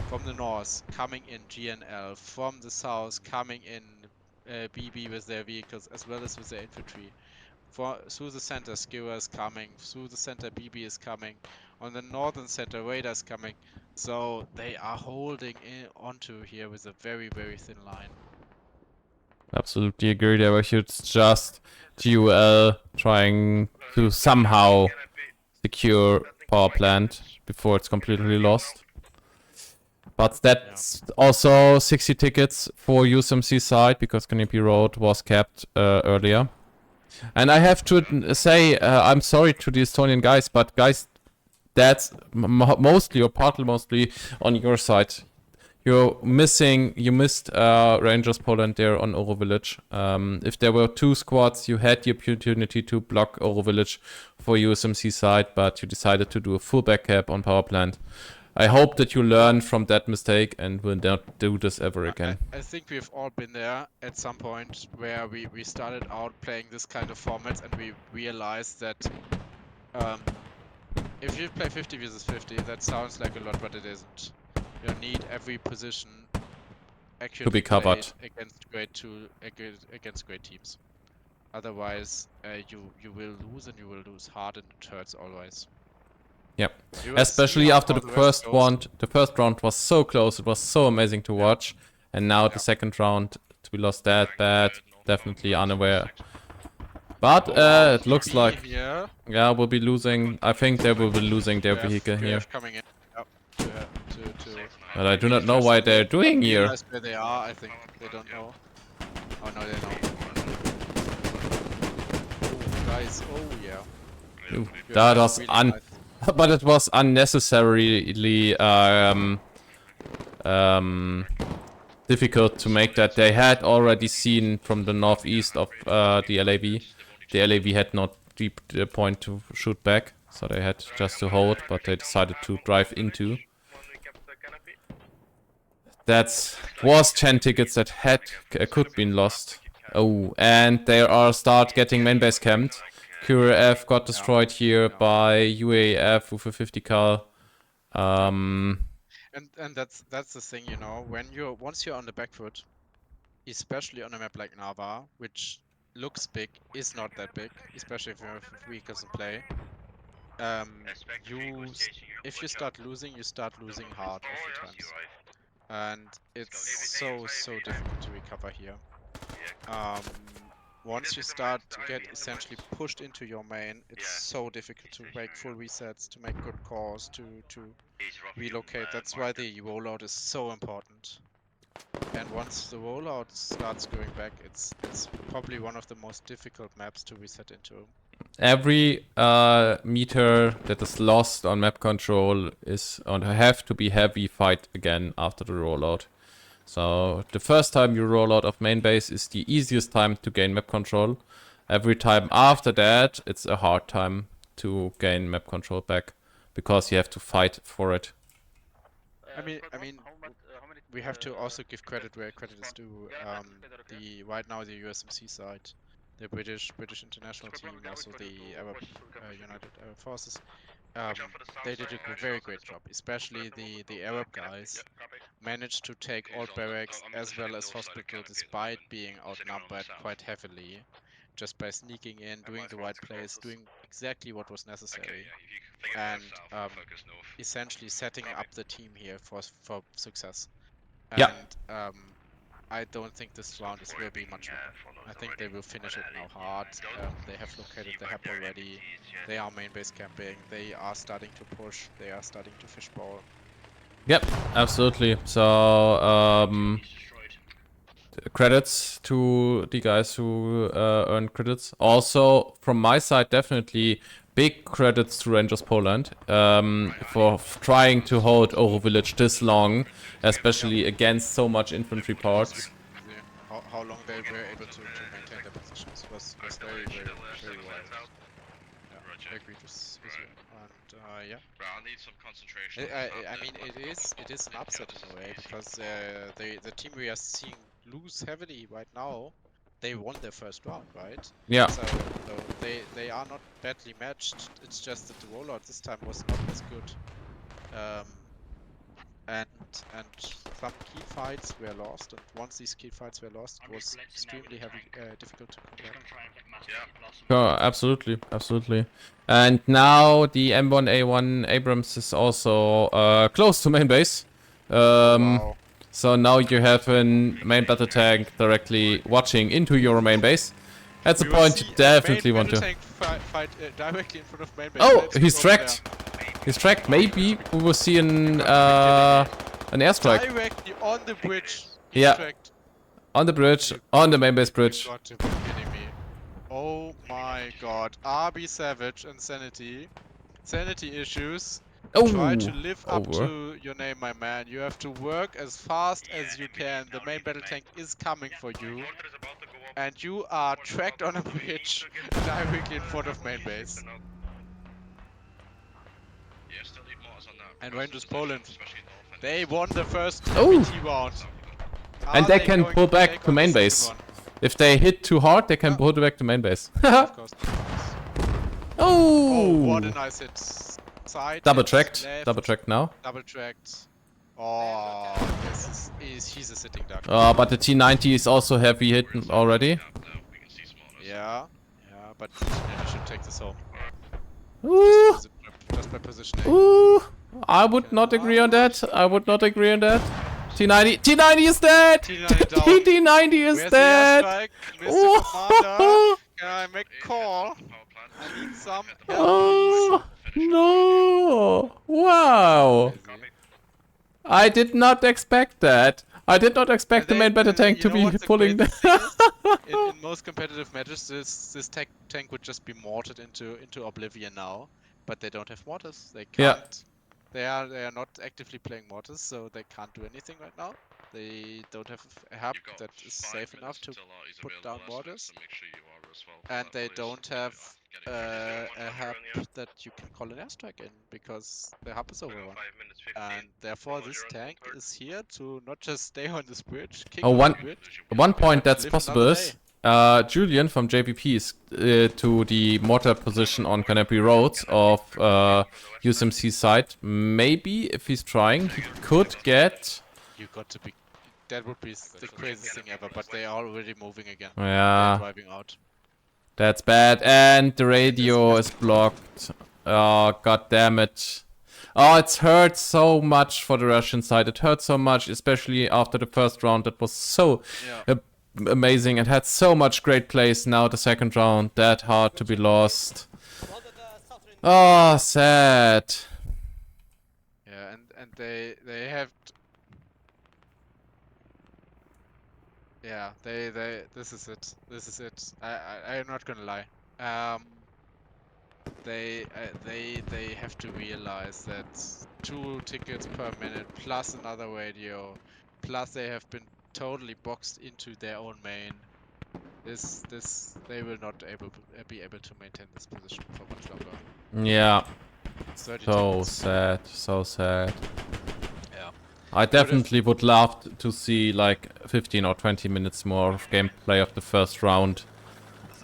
From the north, coming in GNL. From the south, coming in BB with their vehicles, as well as with their infantry. Through the center, Skira is coming. Through the center, BB is coming. On the northern center, Radar is coming. So they are holding onto here with a very, very thin line. Absolutely agree. There was just GUL trying to somehow secure power plant before it's completely lost. But that's also 60 tickets for USMC side because Kanepi Road was capped earlier. And I have to say, I'm sorry to the Estonian guys, but guys, that's mostly or partly mostly on your side. You missed Rangers Poland there on Oro Village. If there were 2 squads, you had the opportunity to block Oro Village for USMC side, but you decided to do a full back cap on power plant. I hope that you learn from that mistake and will not do this ever again. I think we've all been there at some point where we started out playing this kind of formats and we realized that if you play 50 versus 50, that sounds like a lot, but it isn't. You need every position accurately to be covered against great teams. Otherwise, you will lose, and you will lose hard, and it hurts always. Yep. Especially after the first round. The first round was so close. It was so amazing to watch. And now the second round, we lost that bad. Definitely unaware. But it looks like we'll be losing. I think they will be losing their vehicle here. Coming in. But I do not know why they're doing here. Where they are, I think they don't know. Oh no, they know. Oh, guys, oh yeah. That was but it was unnecessarily difficult to make that. They had already seen from the northeast of the LAV. The LAV had not deep point to shoot back, so they had just to hold, but they decided to drive into. That was 10 tickets that could been lost. Oh, and they are start getting main base camped. QRF got destroyed here by UAF with a 50 cal. And that's the thing, you know, once you're on the back foot, especially on a map like Nava, which looks big is not that big, especially if you have vehicles in play. If you start losing, you start losing hard oftentimes, and it's so difficult to recover here. Once you start to get essentially pushed into your main, it's so difficult to make full resets, to make good calls, to relocate. That's why the rollout is so important. And once the rollout starts going back, it's probably one of the most difficult maps to reset into. Every meter that is lost on map control is on have to be heavy fight again after the rollout. So the first time you roll out of main base is the easiest time to gain map control. Every time after that, it's a hard time to gain map control back because you have to fight for it. I mean, we have to also give credit where credit is due. Right now the USMC side, the British international team, also the Arab United Arab Forces, they did a very great job. Especially the Arab guys managed to take all barracks as well as hospital despite being outnumbered quite heavily, just by sneaking in, doing the right plays, doing exactly what was necessary, and essentially setting up the team here for success. Yeah. And I don't think this round will be much longer. I think they will finish it now hard. They have located the HAP already. They are main base camping. They are starting to push. They are starting to fishbowl. Yep, absolutely. So credits to the guys who earned credits. Also, from my side, definitely big credits to Rangers Poland for trying to hold Oro Village this long, especially against so much infantry parts. How long they were able to maintain their positions was very wild. Yeah, I agree with you. And yeah. I need some concentration. I mean, it is an upset in a way because the team we are seeing lose heavily right now, they won their first round, right? Yeah. So they are not badly matched. It's just that the rollout this time was not as good. And some key fights were lost, and once these key fights were lost, it was extremely difficult to come back. Oh, absolutely, absolutely. And now the M1A1 Abrams is also close to main base. Wow. So now you have a main battle tank directly watching into your main base. That's a We will point see you a definitely main want to. battle tank fight directly in front of main base. Oh, Let's he's go tracked. He's tracked. Maybe we will see an airstrike. Directly on the bridge. He's Yeah. tracked. On the bridge, on the main base bridge. You got to be kidding me. Oh my god. RB Savage and Sanity. Sanity issues. Try to Oh, live up over. to your name, my man. You have to work as fast as you can. The main battle tank is coming for you. And you are tracked on a bridge directly in front of main base. And Rangers Poland, they won the first TBT round. And Are they can going pull to back take to on the main second base. one? If they hit too hard, they can pull back to main base. Of course. Oh, what a Oh! nice hit. Side Double hit, tracked. left, Double tracked now. double tracked. Oh, he's a sitting duck. But the T90 is also heavy hit already. Yeah, but he should take this home. Ooh! Just by positioning. Ooh! I would not agree on that. I would not agree on that. T90. T90 is dead! T90 down. T90 is Where's dead! the airstrike? Mr. Commander, can I make a call? I need some help. Oh, no! Wow! I did not expect that. I did not expect the main battle tank to be pulling the that. in most competitive matches, this tank would just be mortared into oblivion now. But they don't have mortars. They Yeah. can't. They are not actively playing mortars, so they can't do anything right now. They don't have a hub that is safe enough to put down mortars, and they don't have a hub that you can call an airstrike in because the hub is overrun. And therefore, this tank is here to not just stay on this bridge, kick Oh, on the bridge. one point but that's live possible another is Julian from JPP is to the mortar position on Canopy Roads of USMC side. Maybe if he's trying, he could get. You got to be. That would be the craziest thing ever. But they are already moving again. Yeah. They're driving out. That's bad. And the radio is blocked. Oh, god damn it. Oh, it hurts so much for the Russian side. It hurt so much, especially after the first round. That was so amazing. It had so much great plays. Now the second round, that hard to be lost. Oh, sad. Yeah, and they have. Yeah, they this is it. This is it. I'm not gonna lie. They have to realize that 2 tickets per minute plus another radio, plus they have been totally boxed into their own main. This they will not be able to maintain this position for much longer. Yeah. 30 So tickets. sad. So sad. Yeah. I definitely would love to see like 15 or 20 minutes more of gameplay of the first round.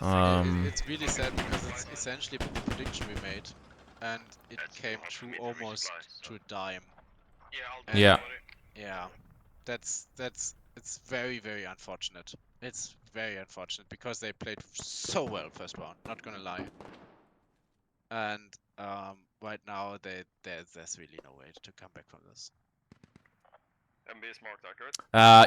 It's really sad because it's essentially the prediction we made, and it came true almost to a dime. Yeah, I'll And Yeah. yeah, that's it's very unfortunate. It's very unfortunate because they played so well first round. Not gonna lie. And right now there's really no way to come back from this. MB is marked accurate.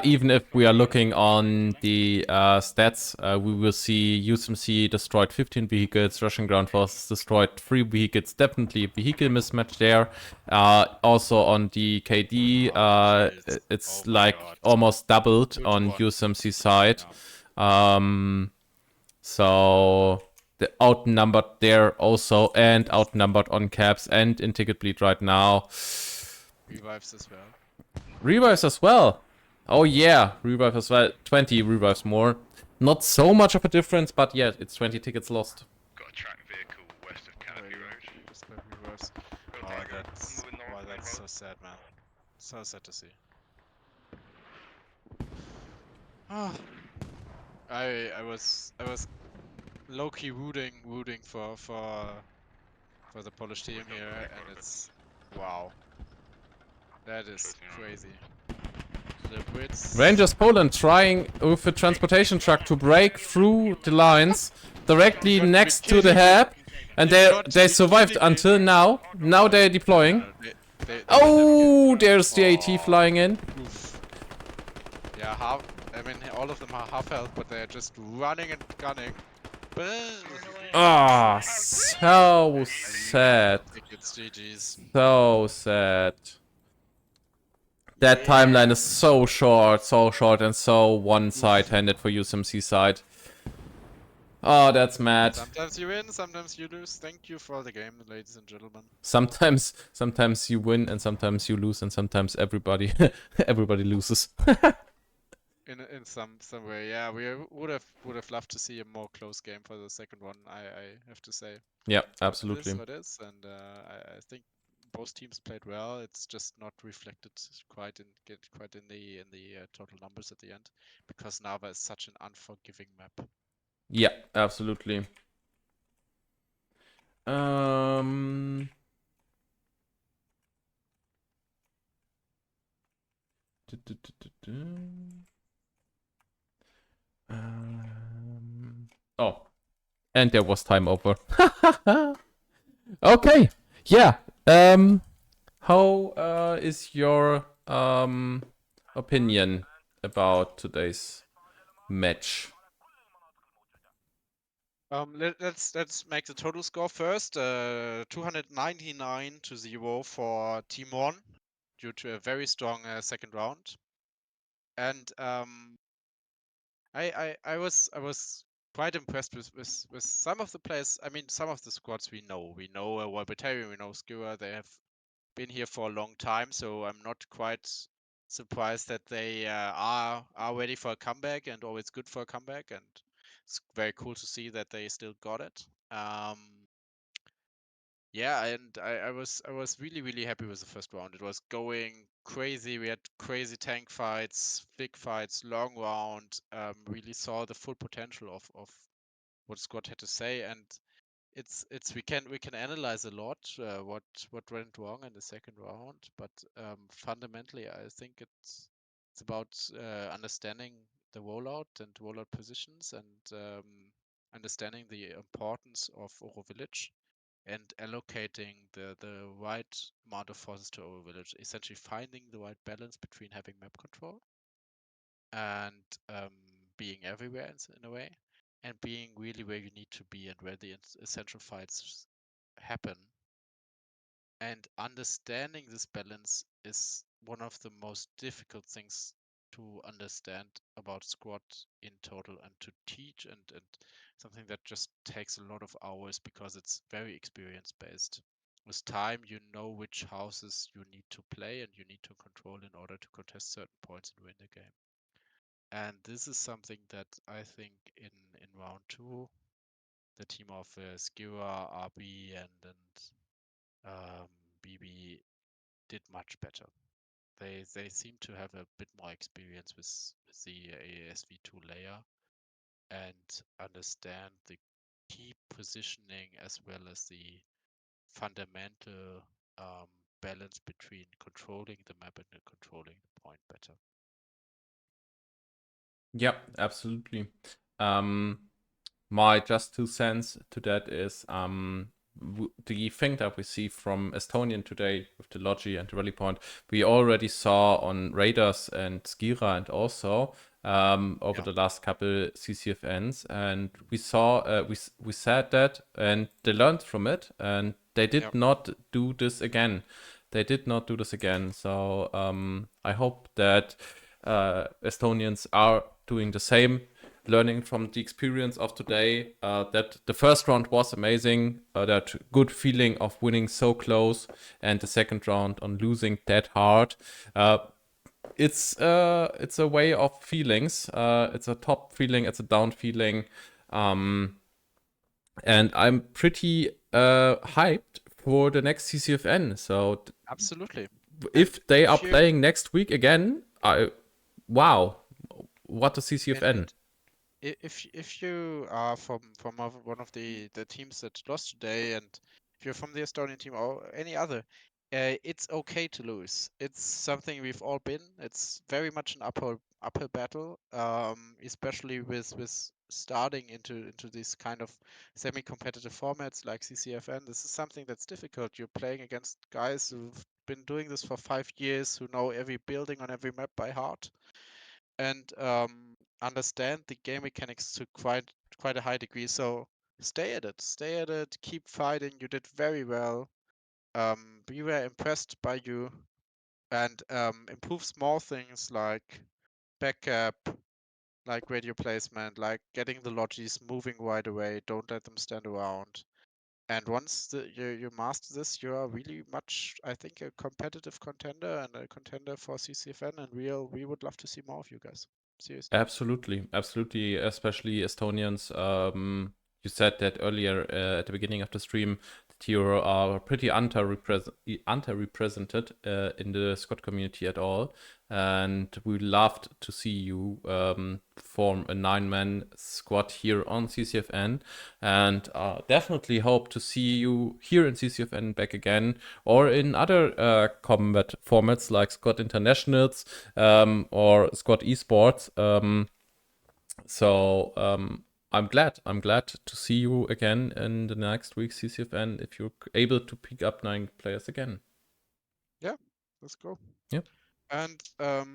Even if we are looking on the stats, we will see USMC destroyed 15 vehicles, Russian ground forces destroyed 3 vehicles, definitely a vehicle mismatch there. Also on the KD, it's Oh my like God. almost doubled 2 to on 1. USMC side. Yeah. So the outnumbered there also, and outnumbered on caps and in ticket bleed right now. Revives as well. Revives as well. Oh yeah, revive as well. 20 revives more. Not so much of a difference, but yeah, it's 20 tickets lost. Got a track vehicle west of Canopy Road. Just like reverse. Go Oh, Tango. that's Moving north, main that's so road. sad, man. So sad to see. Ah, I was low key rooting for the Polish team here, and it's wow. That is crazy. The Brits. Rangers Poland trying with a transportation truck to break through the lines directly You got to be next to the kidding me. hab, and You got to they be survived kidding me. until now. Now they're deploying. They Oh, there's the AT Oh. flying in. Oof. Yeah, I mean, all of them are half health, but they're just running and gunning. Boom. Ah, so sad. I think it's GG's. So sad. That timeline is so short, and so one-side-handed for USMC side. Oh, that's mad. Sometimes you win, sometimes you lose. Thank you for the game, ladies and gentlemen. Sometimes you win, and sometimes you lose, and sometimes everybody loses. In some way, yeah. We would have loved to see a more close game for the second one. I have to say. Yeah, But absolutely. it is what it is, and I think both teams played well. It's just not reflected quite in the total numbers at the end, because Nava is such an unforgiving map. Yeah, absolutely. Oh, and there was time over. Okay, yeah. How is your opinion about today's match? Let's make the total score first. 299 to 0 for Team 1 due to a very strong second round. And I was quite impressed with some of the players. I mean, some of the squads we know. We know Wolbertarian, we know Skewer. They have been here for a long time, so I'm not quite surprised that they are ready for a comeback and always good for a comeback. And it's very cool to see that they still got it. Yeah, and I was really happy with the first round. It was going crazy. We had crazy tank fights, big fights, long round. Really saw the full potential of what squad had to say, and it's we can analyze a lot what went wrong in the second round, but fundamentally I think it's about understanding the rollout and rollout positions, and understanding the importance of Oro Village, and allocating the right amount of forces to Oro Village. Essentially finding the right balance between having map control and being everywhere in a way, and being really where you need to be and where the essential fights happen. And understanding this balance is one of the most difficult things to understand about squad in total and to teach, and something that just takes a lot of hours because it's very experience based. With time, you know which houses you need to play and you need to control in order to contest certain points and win the game. And this is something that I think in round 2, the team of Skira, RB, and BB did much better. They seem to have a bit more experience with the ASV2 layer and understand the key positioning as well as the fundamental balance between controlling the map and controlling the point better. Yeah, absolutely. My just 2 cents to that is the thing that we see from Estonian today with the Logi and the Rally Point, we already saw on Raiders and Skira and also over the last couple CCFNs, and we saw we said that, and they learned from it, and they did not do this again. They did not do this again. So I hope that Estonians are doing the same, learning from the experience of today, that the first round was amazing, that good feeling of winning so close, and the second round on losing that hard. It's a way of feelings. It's a top feeling, it's a down feeling. And I'm pretty hyped for the next CCFN. So absolutely, if they are playing next week again, wow, what a CCFN. If you are from one of the teams that lost today, and if you're from the Estonian team or any other, it's okay to lose. It's something we've all been. It's very much an uphill battle, especially with starting into these kind of semi-competitive formats like CCFN. This is something that's difficult. You're playing against guys who've been doing this for 5 years, who know every building on every map by heart, and understand the game mechanics to quite a high degree. So stay at it, keep fighting. You did very well. We were impressed by you, and improve small things like backup, like radio placement, like getting the logis moving right away. Don't let them stand around. And once you master this, you are really much, I think, a competitive contender and a contender for CCFN. And we would love to see more of you guys. Seriously. Absolutely, especially Estonians. You said that earlier at the beginning of the stream that you are pretty underrepresented in the squad community at all, and we loved to see you form a 9-man squad here on CCFN, and definitely hope to see you here in CCFN back again, or in other combat formats like Squad Internationals or Squad Esports. I'm glad to see you again in the next week's CCFN if you're able to pick up 9 players again. Yeah, let's go. Yep. And to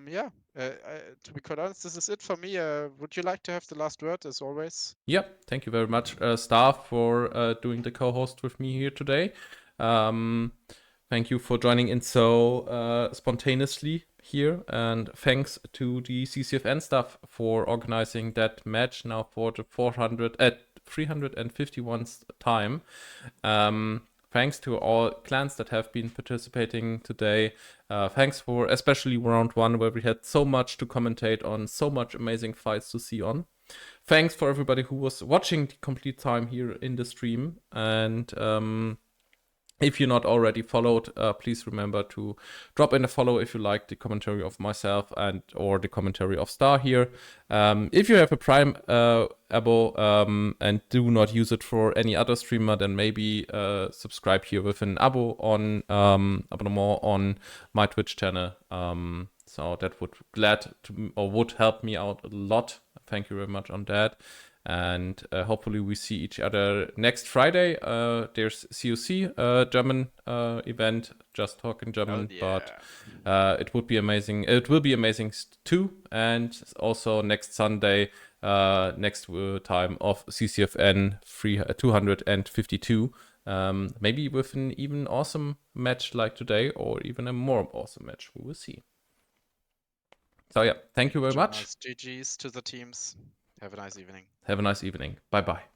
be quite honest, this is it for me. Would you like to have the last word as always? Yep. Thank you very much, staff, for doing the co-host with me here today. Thank you for joining in so spontaneously here, and thanks to the CCFN staff for organizing that match now for the 351st time. Thanks to all clans that have been participating today. Thanks for especially round 1, where we had so much to commentate on, so much amazing fights to see on. Thanks for everybody who was watching the complete time here in the stream. And if you're not already followed, please remember to drop in a follow if you like the commentary of myself and or the commentary of Star here. If you have a Prime abo and do not use it for any other streamer, then maybe subscribe here with an abo on abonnement on my Twitch channel. So that would help me out a lot. Thank you very much on that. And hopefully we see each other next Friday. There's COC German event, just talking German, but it would be amazing. It will be amazing too. And also next Sunday, next time of CCFN 252. Maybe with an even awesome match like today, or even a more awesome match. We will see. So yeah, thank you very much. GGs to the teams. Have a nice evening. Have a nice evening. Bye bye.